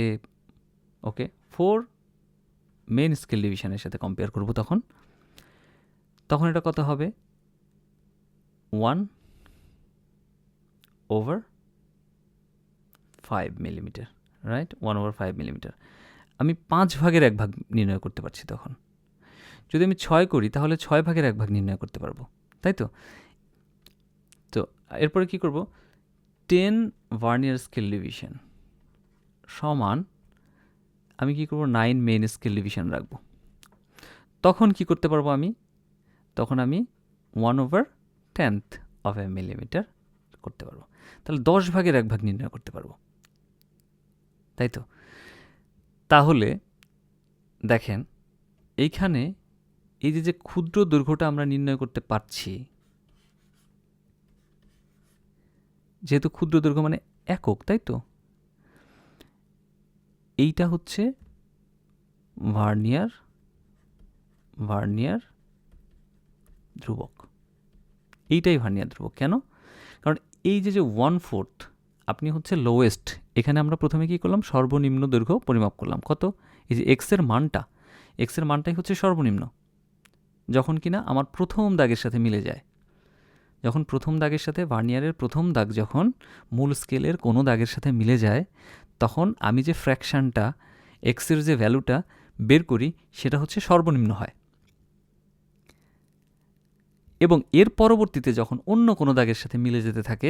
4 মেইন স্কেল ডিভিশনের সাথে কম্পেয়ার করব, তখন এটা কত হবে? 1/5 মিলিমিটার, রাইট? 1/5 মিলিমিটার। আমি 5 ভাগের 1 ভাগ নির্ণয় করতে পারছি তখন। যদি আমি 6 করি তাহলে 6 ভাগের 1 ভাগ নির্ণয় করতে পারবো। তাই তো? তো এরপরে কি করব, 10 ভার্নিয়ার স্কেল ডিভিশন সমান আমি কি করব 9 মেইন স্কেল ডিভিশন রাখব। তখন কি করতে পারবো আমি, তখন আমি 1/10 অফ এ মিলিমিটার করতে পারবো। তাহলে 10 ভাগের 1 ভাগ নির্ণয় করতে পারবো, তাই তো? তাহলে দেখেন এইখানে এই যে ক্ষুদ্র দৈর্ঘ্যটা আমরা নির্ণয় করতে পারছি, যেহেতু ক্ষুদ্র দৈর্ঘ্য মানে একক, তাই তো? এইটা হচ্ছে ভার্নিয়ার ধ্রুবক, এইটাই ভার্নিয়ার ধ্রুবক। কেন? কারণ এই যে 1/4 আপনি হচ্ছে লোয়েস্ট, এখানে আমরা প্রথমে কি করলাম, সর্বনিম্ন দৈর্ঘ্য পরিমাপ করলাম। কত? এই যে এক্সের মানটাই হচ্ছে সর্বনিম্ন, যখন কিনা আমার প্রথম দাগের সাথে মিলে যায়। যখন প্রথম দাগের সাথে ভার্নিয়ারের প্রথম দাগ যখন মূল স্কেলের কোনো দাগের সাথে মিলে যায়, তখন আমি যে ফ্র্যাকশানটা এক্সের যে ভ্যালুটা বের করি সেটা হচ্ছে সর্বনিম্ন হয়। এবং এর পরবর্তীতে যখন অন্য কোনো দাগের সাথে মিলে যেতে থাকে,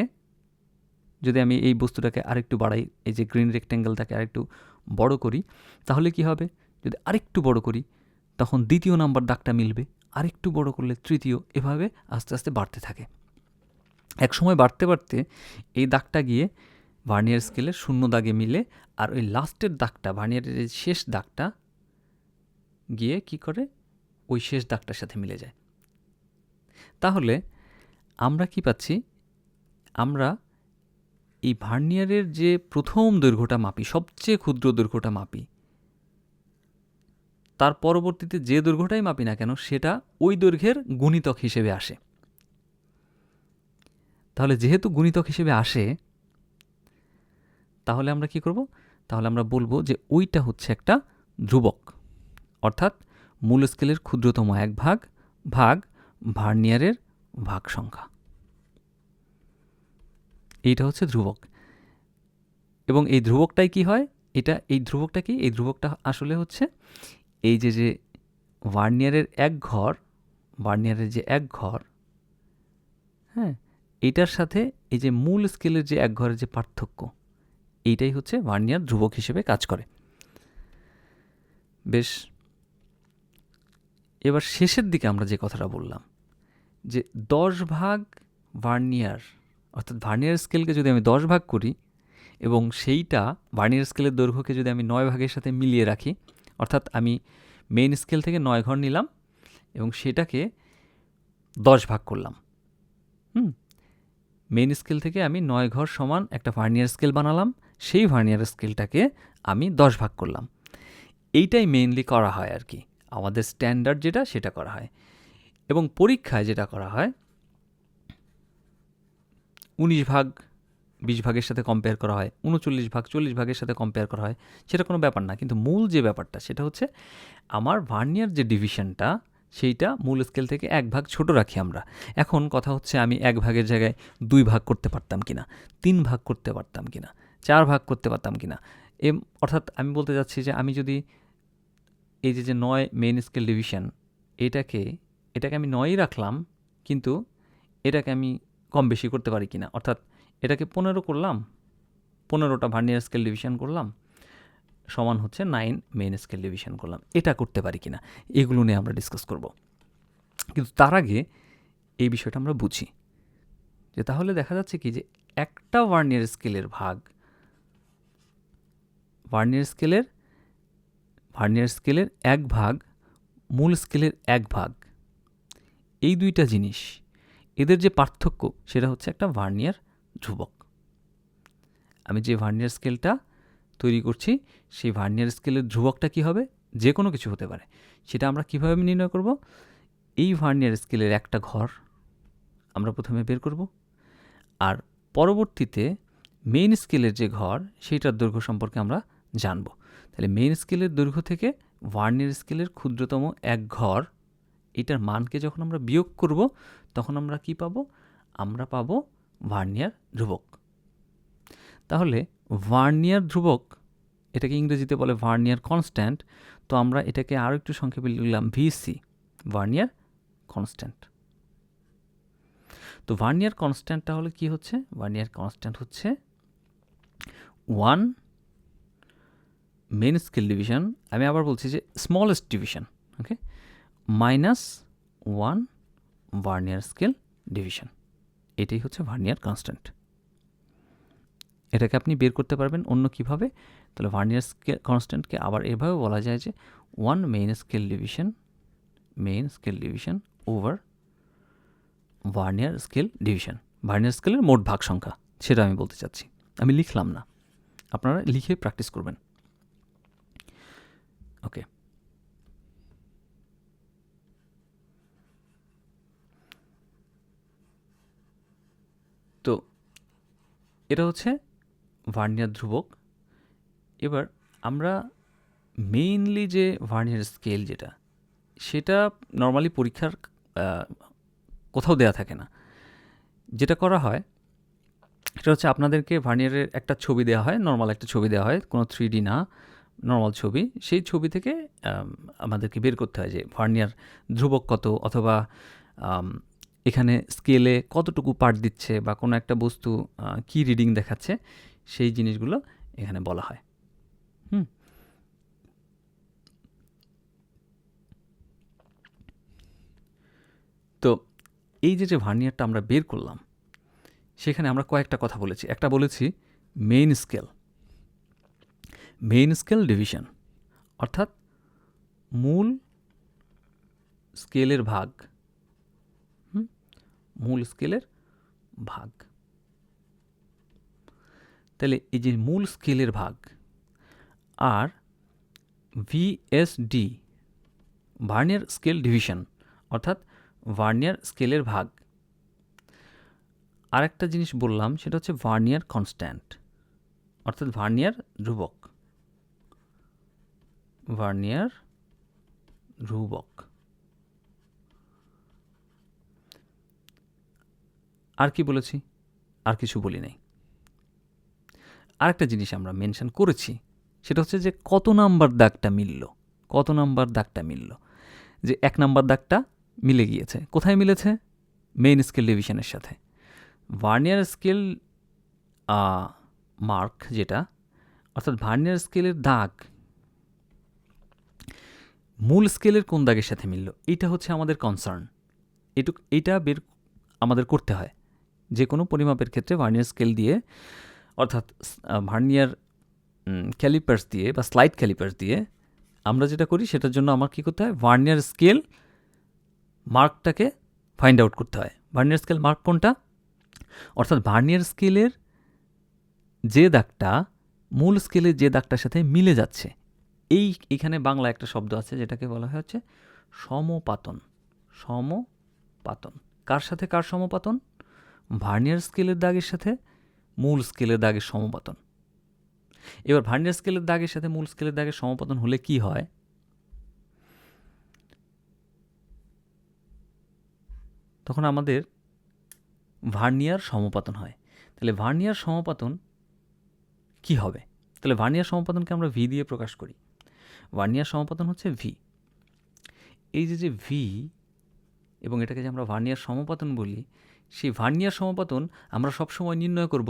যদি আমি এই বস্তুটাকে আরেকটু বাড়াই, এই যে গ্রিন রেক্ট্যাঙ্গেলটাকে আরেকটু বড় করি, তাহলে কি হবে, যদি আরেকটু বড় করি তখন দ্বিতীয় নাম্বার দাগটা মিলবে, আরেকটু বড় করলে তৃতীয়, এভাবে আস্তে আস্তে বাড়তে থাকে। এক সময় বাড়তে বাড়তে এই দাগটা গিয়ে ভার্নিয়ার স্কেলের 0 দাগে মিলে, আর ওই লাস্টের দাগটা, ভার্নিয়ারের শেষ দাগটা গিয়ে কি করে, ওই শেষ দাগটার সাথে মিলে যায়। তাহলে আমরা কি পাচ্ছি, আমরা এই ভার্নিয়ারের যে প্রথম দৈর্ঘ্যটা মাপি, সবচেয়ে ক্ষুদ্র দৈর্ঘ্যটা মাপি, তার পরবর্তীতে যে দৈর্ঘ্যটাই মাপি না কেন সেটা ওই দৈর্ঘ্যের গুণিতক হিসেবে আসে। তাহলে যেহেতু গুণিতক হিসেবে আসে, তাহলে আমরা কি করব, তাহলে আমরা বলবো যে ওইটা হচ্ছে একটা ধ্রুবক, অর্থাৎ মূল স্কেলের ক্ষুদ্রতম 1 ভাগ ভাগ ভার্নিয়ারের ভাগ সংখ্যা, এইটা হচ্ছে ধ্রুবক। এবং এই ধ্রুবকটাই কি হয়, এই ধ্রুবকটা কি, এই ধ্রুবকটা আসলে হচ্ছে এই যে ভার্নিয়ারের এক ঘর, হ্যাঁ, এইটার সাথে এই যে মূল স্কেলের যে 1 ঘরের যে পার্থক্য, এইটাই হচ্ছে ভার্নিয়ার ধ্রুবক হিসেবে কাজ করে। বেশ, এবার শেষের দিকে আমরা যে কথাটা বললাম যে 10 ভাগ ভার্নিয়ার, অর্থাৎ ভার্নিয়ার স্কেলকে যদি আমি 10 ভাগ করি এবং সেইটা ভার্নিয়ার স্কেলের দৈর্ঘ্যকে যদি আমি 9 ভাগের সাথে মিলিয়ে রাখি, অর্থাৎ আমি মেইন স্কেল থেকে 9 ঘর নিলাম এবং সেটাকে 10 ভাগ করলাম। মেইন স্কেল থেকে আমি 9 ঘর সমান একটা ভার্নিয়ার স্কেল বানালাম, সেই ভার্নিয়ার স্কেলটাকে আমি 10 ভাগ করলাম। এইটাই মেইনলি করা হয় আর কি, আমাদের স্ট্যান্ডার্ড যেটা সেটা করা হয়। এবং পরীক্ষায় যেটা করা হয় 19 ভাগ 20 ভাগের সাথে কম্পেয়ার করা হয়, 39 ভাগ 40 ভাগের সাথে কম্পেয়ার করা হয়, সেটা কোনো ব্যাপার না। কিন্তু মূল যে ব্যাপারটা সেটা হচ্ছে আমার ভার্নিয়ার যে ডিভিশনটা সেইটা মূল স্কেল থেকে 1 ভাগ ছোট রাখি আমরা। এখন কথা হচ্ছে আমি 1 ভাগের জায়গায় 2 ভাগ করতে পারতাম কিনা, 3 ভাগ করতে পারতাম কিনা, 4 ভাগ করতে পারতাম কিনা। অর্থাৎ আমি বলতে যাচ্ছি যে আমি যদি এই যে 9 মেইন স্কেল ডিভিশন, এটাকে আমি 9ই রাখলাম, কিন্তু এটাকে আমি কম বেশি করতে পারি কিনা, অর্থাৎ এটাকে 15 করলাম, 15টা ভার্নিয়ার স্কেল ডিভিশন করলাম, সমান হচ্ছে 9 মেইন স্কেল ডিভিশন করলাম, এটা করতে পারি কিনা, এগুলো নিয়ে আমরা ডিসকাস করব। কিন্তু তার আগে এই বিষয়টা আমরা বুঝি যে তাহলে দেখা যাচ্ছে কি যে একটা ভার্নিয়ার স্কেলের 1 ভাগ মূল স্কেলের 1 ভাগ, এই দুইটা জিনিস, এদের যে পার্থক্য সেটা হচ্ছে একটা ভার্নিয়ার ধ্রুবক। আমি যে ভার্নিয়ার স্কেলটা তৈরি করছি সেই ভার্নিয়ার স্কেলের ধ্রুবকটা কি হবে, যে কোনো কিছু হতে পারে, সেটা আমরা কিভাবে নির্ণয় করব, এই ভার্নিয়ার স্কেলের একটা ঘর আমরা প্রথমে বের করব, আর পরবর্তীতে মেইন স্কেলের যে ঘর সেইটার দৈর্ঘ্য সম্পর্কে আমরা জানব। তাহলে মেইন স্কেলের দৈর্ঘ্য থেকে ভার্নিয়ার স্কেলের ক্ষুদ্রতম 1 ঘর, এটার মানকে যখন আমরা বিয়োগ করব তখন আমরা কি পাবো, আমরা পাবো ভার্নিয়ার ধ্রুবক। তাহলে ভার্নিয়ার ধ্রুবক, এটাকে ইংরেজিতে বলে ভার্নিয়ার কনস্ট্যান্ট, তো আমরা এটাকে আরও একটু সংক্ষেপে লিখলাম ভিসি, ভার্নিয়ার কনস্ট্যান্ট। তো ভার্নিয়ার কনস্ট্যান্টটা হলে কি হচ্ছে, ভার্নিয়ার কনস্ট্যান্ট হচ্ছে 1 মেন স্কেল ডিভিশন, আমি আবার বলছি যে স্মলেস্ট ডিভিশন, ওকে, মাইনাস 1 ভার্নিয়ার স্কেল ডিভিশন। এটাই হচ্ছে ভার্নিয়ার কনস্ট্যান্ট। এটাকে আপনি বের করতে পারবেন অন্য কিভাবে, তাহলে ভার্নিয়ার স্কেল কনস্ট্যান্টকে আবার এভাবে বলা যায় যে 1 main scale division over vernier scale division. Vernier স্কেলের মোট ভাগ সংখ্যা সেটা আমি বলতে চাচ্ছি, আমি লিখলাম না, আপনারা লিখে প্র্যাকটিস করবেন। ওকে, তো এটা হচ্ছে ভার্নিয়ার ধ্রুবক। এবার আমরা মেইনলি যে ভার্নিয়ার স্কেল যেটা, সেটা নর্মালি পরীক্ষার কোথাও দেয়া থাকে না। যেটা করা হয় সেটা হচ্ছে আপনাদেরকে ভার্নিয়ারের একটা ছবি দেওয়া হয়, নর্মাল একটা ছবি দেওয়া হয়, কোনো 3D না, নর্মাল ছবি। সেই ছবি থেকে আমাদেরকে বের করতে হয় যে ভার্নিয়ার ধ্রুবক কত, অথবা এখানে স্কেলে কতটুকু পার্ট দিচ্ছে, বা কোনো একটা বস্তু কী রিডিং দেখাচ্ছে, সেই জিনিসগুলো এখানে বলা হয়। তো এই যে ভার্নিয়ারটা আমরা বের করলাম, সেখানে আমরা কয়েকটা কথা বলেছি। একটা বলেছি মেইন স্কেল ডিভিশন, অর্থাৎ মূল স্কেলের ভাগ, মূল স্কেলের ভাগ। তাহলে এই যে মূল স্কেলের ভাগ আর ভিএসডি ভার্নিয়ার স্কেল ডিভিশন, অর্থাৎ ভার্নিয়ার স্কেলের ভাগ। আর একটা জিনিস বললাম, সেটা হচ্ছে ভার্নিয়ার কনস্ট্যান্ট, অর্থাৎ ভার্নিয়ার ধ্রুবক। ভার্নিয়ার ধ্রুবক। আর কি বলেছি? আর কিছু বলি নাই। আরেকটা জিনিস আমরা মেনশন করেছি, সেটা হচ্ছে যে কত নাম্বার দাগটা মিলল, যে 1 নাম্বার দাগটা মিলে গিয়েছে। কোথায় মিলেছে? মেইন স্কেল ডিভিশনের সাথে। ভার্নিয়ার স্কেল মার্ক যেটা, অর্থাৎ ভার্নিয়ার স্কেলের দাগ মূল স্কেলের কোন দাগের সাথে মিলল, এইটা হচ্ছে আমাদের কনসার্ন। এইটা বের আমাদের করতে হয় যে কোনো পরিমাপের ক্ষেত্রে। ভার্নিয়ার স্কেল দিয়ে, অর্থাৎ ভার্নিয়ার ক্যালিপার্স দিয়ে বা স্লাইড ক্যালিপার্স দিয়ে আমরা যেটা করি, সেটার জন্য আমার কী করতে হয়, ভার্নিয়ার স্কেল মার্কটাকে ফাইন্ড আউট করতে হয়। ভার্নিয়ার স্কেল মার্ক কোনটা? অর্থাৎ ভার্নিয়ার স্কেলের যে দাগটা মূল স্কেলের যে দাগটার সাথে মিলে যাচ্ছে। এইখানে বাংলা একটা শব্দ আছে যেটাকে বলা হয় হচ্ছে সমপাতন। কার সাথে কার সমপাতন? ভার্নিয়ার স্কেলের দাগের সাথে মূল স্কেলের দাগের সমপাতন। এবার ভার্নিয়ার স্কেলের দাগের সাথে মূল স্কেলের দাগের সমপাতন হলে কি হয়? তখন আমাদের ভার্নিয়ার সমপাতন হয়। তাহলে ভার্নিয়ার সমপাতন কি হবে? তাহলে ভার্নিয়ার সমপাতনকে আমরা ভি দিয়ে প্রকাশ করি। ভার্নিয়ার সমপাতন হচ্ছে ভি। এই যে ভি, এবং এটাকে যে আমরা ভার্নিয়ার সমপাতন বলি, সেই ভার্নিয়ার সমপাতন আমরা সবসময় নির্ণয় করব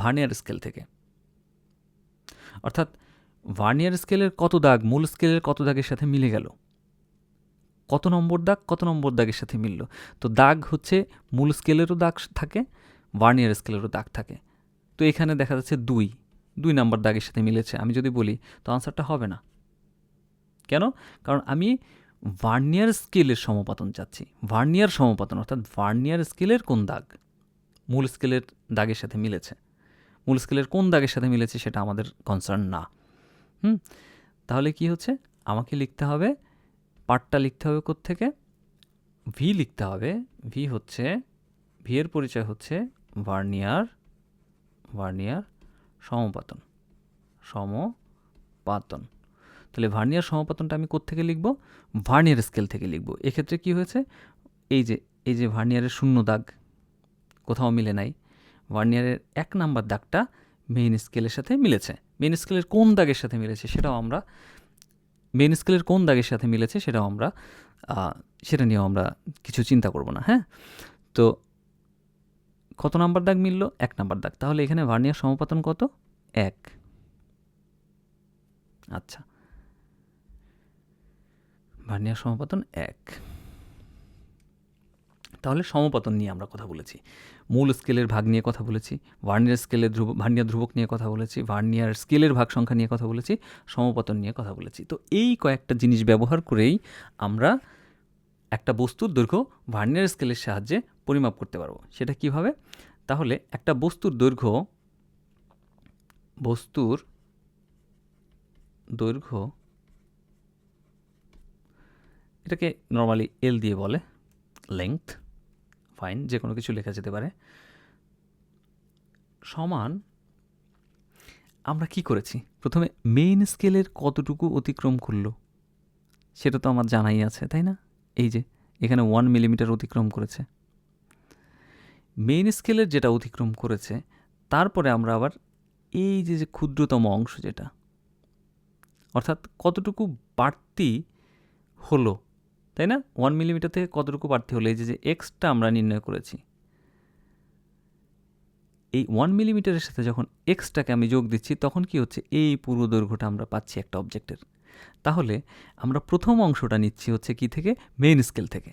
ভার্নিয়ার স্কেল থেকে। অর্থাৎ ভার্নিয়ার স্কেলের কত দাগ মূল স্কেলের কত দাগের সাথে মিলে গেল, কত নম্বর দাগের সাথে মিলল। তো দাগ হচ্ছে মূল স্কেলেরও দাগ থাকে, ভার্নিয়ার স্কেলেরও দাগ থাকে। তো এখানে দেখা যাচ্ছে 2 নাম্বার দাগের সাথে মিলেছে। আমি যদি বলি, তো আনসারটা হবে না। কেন? কারণ আমি ভার্নিয়ার স্কেলের সমপাতন চাচ্ছি। ভার্নিয়ার সমপাতন অর্থাৎ ভার্নিয়ার স্কেলের কোন দাগ মূল স্কেলের দাগের সাথে মিলেছে। মূল স্কেলের কোন দাগের সাথে মিলেছে সেটা আমাদের কনসার্ন না। তাহলে কি হচ্ছে, আমাকে লিখতে হবে, পার্টটা লিখতে হবে কোত্থেকে? ভি লিখতে হবে। ভি এর পরিচয় হচ্ছে ভার্নিয়ার সমপাতন। তাহলে ভার্নিয়ার সমপাতনটা আমি কোত্থেকে লিখব? ভার্নিয়ার স্কেল থেকে লিখব। এক্ষেত্রে কি হয়েছে, এই যে ভার্নিয়ারের 0 দাগ কোথাও মিলে নাই। ভার্নিয়ারের 1 নাম্বার দাগটা মেইন স্কেলের সাথে মিলেছে। মেইন স্কেলের কোন দাগের সাথে মিলেছে সেটাও আমরা সেটা নিয়েও আমরা কিছু চিন্তা করব না। হ্যাঁ, তো কত নাম্বার দাগ মিলল? 1 নাম্বার দাগ। তাহলে এখানে ভার্নিয়ার সমপাতন কত? 1। আচ্ছা, ভার্নিয়ার সমপাতন 1। তাহলে সমপাতন নিয়ে আমরা কথা বলেছি, মূল স্কেলের ভাগ নিয়ে কথা বলেছি, ভার্নিয়ার ধ্রুবক নিয়ে কথা বলেছি, ভার্নিয়ার স্কেলের ভাগ সংখ্যা নিয়ে কথা বলেছি, সমপাতন নিয়ে কথা বলেছি। তো এই কয়েকটা জিনিস ব্যবহার করেই আমরা একটা বস্তুর দৈর্ঘ্য ভার্নিয়ার স্কেলের সাহায্যে পরিমাপ করতে পারবো। সেটা কিভাবে? তাহলে একটা বস্তুর দৈর্ঘ্য এটাকে নর্মালি এল দিয়ে বলে, লেংথ, ফাইন, যে কোনো কিছু লেখা যেতে পারে, সমান আমরা কি করেছি, প্রথমে মেইন স্কেলের কতটুকু অতিক্রম করলো সেটা তো আমার জানাই আছে, তাই না? এই যে এখানে 1 মিলিমিটার অতিক্রম করেছে, মেইন স্কেলের যেটা অতিক্রম করেছে, তারপরে আমরা আবার এই যে ক্ষুদ্রতম অংশ যেটা, অর্থাৎ কতটুকু বাড়তি হলো, তাই না? 1 মিলিমিটার থেকে কতটুকু বাড়তি হলো, এই যে এক্সটা আমরা নির্ণয় করেছি, এই 1 মিলিমিটারের সাথে যখন এক্সটাকে আমি যোগ দিচ্ছি, তখন কি হচ্ছে, এই পুরো দৈর্ঘ্যটা আমরা পাচ্ছি একটা অবজেক্টের। তাহলে আমরা প্রথম অংশটা নিচ্ছি হচ্ছে কি থেকে? মেইন স্কেল থেকে।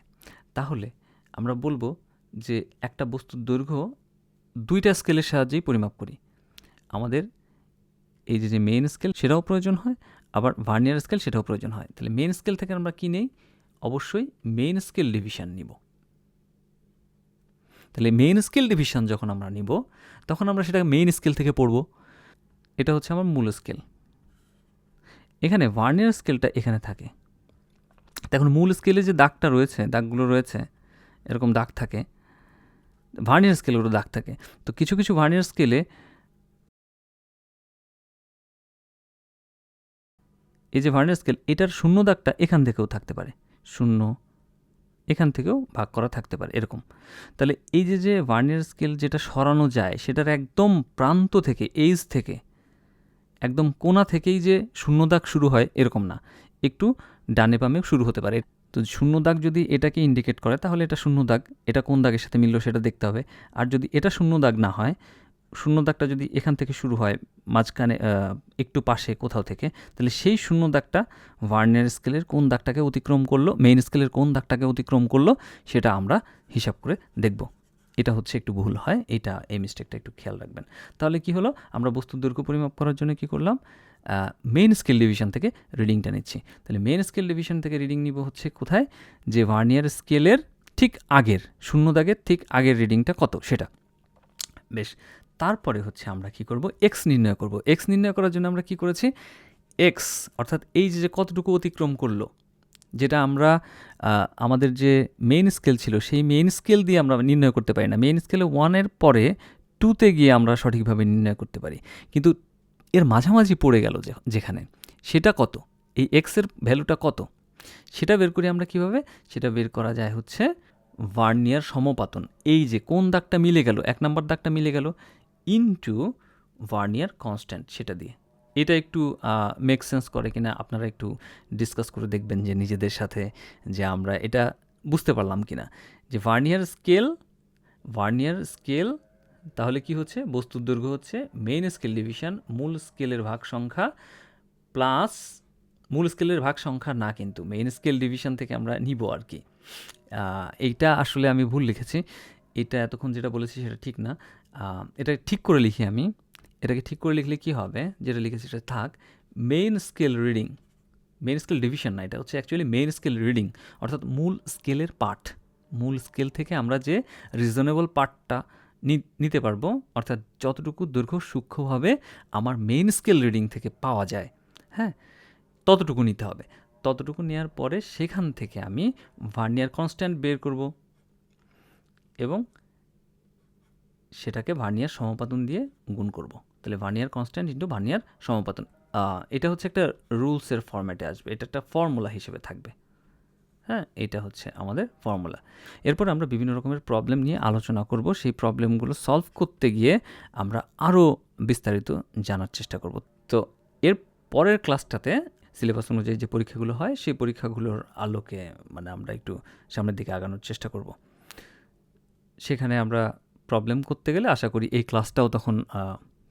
তাহলে আমরা বলবো যে একটা বস্তুর দৈর্ঘ্য দুইটা স্কেলের সাহায্যেই পরিমাপ করি। আমাদের এই যে মেইন স্কেল সেটাও প্রয়োজন হয়, আবার ভার্নিয়ার স্কেল সেটাও প্রয়োজন হয়। তাহলে মেইন স্কেল থেকে আমরা কি নেই? অবশ্যই মেইন স্কেল ডিভিশন নিব। তাহলে মেইন স্কেল ডিভিশন যখন আমরা নিব, তখন আমরা সেটাকে মেইন স্কেল থেকে পড়ব। এটা হচ্ছে আমার মূল স্কেল, এখানে ভার্নিয়ার স্কেলটা এখানে থাকে। এখন মূল স্কেলে যে দাগগুলো রয়েছে, এরকম দাগ থাকে, ভার্নিয়ার স্কেলগুলো দাগ থাকে। তো কিছু কিছু ভার্নিয়ার স্কেলে এই যে ভার্নিয়ার স্কেল, এটার শূন্য দাগটা এখান থেকেও থাকতে পারে, শূন্য এখান থেকেও ভাগ করা থাকতে পারে, এরকম। তাহলে এই যে ভার্নিয়ার স্কেল যেটা সরানো যায়, সেটার একদম প্রান্ত থেকে, এইজ থেকে, একদম কোণা থেকেই যে শূন্য দাগ শুরু হয় এরকম না, একটু ডানে বামেও শুরু হতে পারে। তো শূন্য দাগ যদি এটাকে ইন্ডিকেট করে, তাহলে এটা শূন্য দাগ, এটা কোন দাগের সাথে মিলল সেটা দেখতে হবে। আর যদি এটা শূন্য দাগ না হয়, শূন্য দাগটা যদি এখান থেকে শুরু হয়, মাঝখানে একটু পাশে কোথাও থেকে, তাহলে সেই শূন্য দাগটা ভার্নিয়ার স্কেলের কোন দাগটাকে অতিক্রম করলো, মেইন স্কেলের কোন দাগটাকে অতিক্রম করলো, সেটা আমরা হিসাব করে দেখব। এটা হচ্ছে একটু ভুল হয়, এই মিস্টেকটা একটু খেয়াল রাখবেন। তাহলে কি হলো, আমরা বস্তুর দৈর্ঘ্য পরিমাপ করার জন্য কি করলাম, মেইন স্কেল ডিভিশন থেকে রিডিংটা নিচ্ছি। তাহলে মেইন স্কেল ডিভিশন থেকে রিডিং নিব হচ্ছে কোথায়, যে ভার্নিয়ার স্কেলের ঠিক আগের, শূন্য দাগের ঠিক আগের রিডিংটা কত সেটা। বেশ, তারপরে হচ্ছে আমরা কি করব, এক্স নির্ণয় করব। এক্স নির্ণয় করার জন্য আমরা কি করেছি, এক্স অর্থাৎ এই যে কতটুকু অতিক্রম করলো, যেটা আমরা আমাদের যে মেইন স্কেল ছিল, সেই মেইন স্কেল দিয়ে আমরা নির্ণয় করতে পারি না। মেইন স্কেলে 1-এর পরে 2-তে গিয়ে আমরা সঠিকভাবে নির্ণয় করতে পারি, কিন্তু এর মাঝামাঝি পড়ে গেল যেখানে, সেটা কত, এই এক্সের ভ্যালুটা কত, সেটা বের করি আমরা কিভাবে, সেটা বের করা যায় হচ্ছে ভার্নিয়ার সমপাতন। এই যে কোন দাগটা মিলে গেল, 1 নাম্বার দাগটা মিলে গেল, ইনটু ভার্নিয়ার কনস্ট্যান্ট, সেটা দিয়ে। এটা একটু মেক সেন্স করে কিনা আপনারা একটু ডিসকাস করে দেখবেন যে নিজেদের সাথে, যে আমরা এটা বুঝতে পারলাম কিনা, যে ভার্নিয়ার স্কেল তাহলে কি হচ্ছে, বস্তুর দৈর্ঘ্য হচ্ছে মেইন স্কেল ডিভিশন মূল স্কেলের ভাগ সংখ্যা প্লাস, মূল স্কেলের ভাগ সংখ্যা না, কিন্তু মেইন স্কেল ডিভিশন থেকে আমরা নিব আর কি। এইটা আসলে আমি ভুল লিখেছি, এটা এতক্ষণ যেটা বলেছি সেটা ঠিক না, এটা ঠিক করে লিখি আমি। এটাকে ঠিক করে লিখলে কি হবে, যেটা লিখেছি সেটা থাক, main scale reading, main scale division না, এটা হচ্ছে অ্যাকচুয়ালি মেইন স্কেল রিডিং, অর্থাৎ মূল স্কেলের পার্ট, মূল স্কেল থেকে আমরা যে রিজনেবল পার্টটা নিতে পারবো, অর্থাৎ যতটুকু দৈর্ঘ্য সূক্ষ্মভাবে আমার মেইন স্কেল রিডিং থেকে পাওয়া যায়, হ্যাঁ, ততটুকু নিতে হবে। ততটুকু নেওয়ার পরে সেখান থেকে আমি ভার্নিয়ার কনস্ট্যান্ট বের করব এবং সেটাকে ভার্নিয়ার সমপাতন দিয়ে গুণ করব। তাহলে ভার্নিয়ার কনস্ট্যান্ট ইন্টু ভার্নিয়ার সমপাতন, এটা হচ্ছে একটা রুলসের ফরম্যাটে আসবে, এটা একটা ফর্মুলা হিসেবে থাকবে। হ্যাঁ, এটা হচ্ছে আমাদের ফর্মুলা। এরপর আমরা বিভিন্ন রকমের প্রবলেম নিয়ে আলোচনা করব, সেই প্রবলেমগুলো সলভ করতে গিয়ে আমরা আরও বিস্তারিত জানার চেষ্টা করব। তো এর পরের ক্লাসটাতে সিলেবাস অনুযায়ী যে পরীক্ষাগুলো হয়, সেই পরীক্ষাগুলোর আলোকে আমরা একটু সামনের দিকে আগানোর চেষ্টা করব। সেখানে আমরা প্রবলেম করতে গেলে আশা করি এই ক্লাসটাও তখন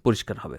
পরিষ্কার হবে।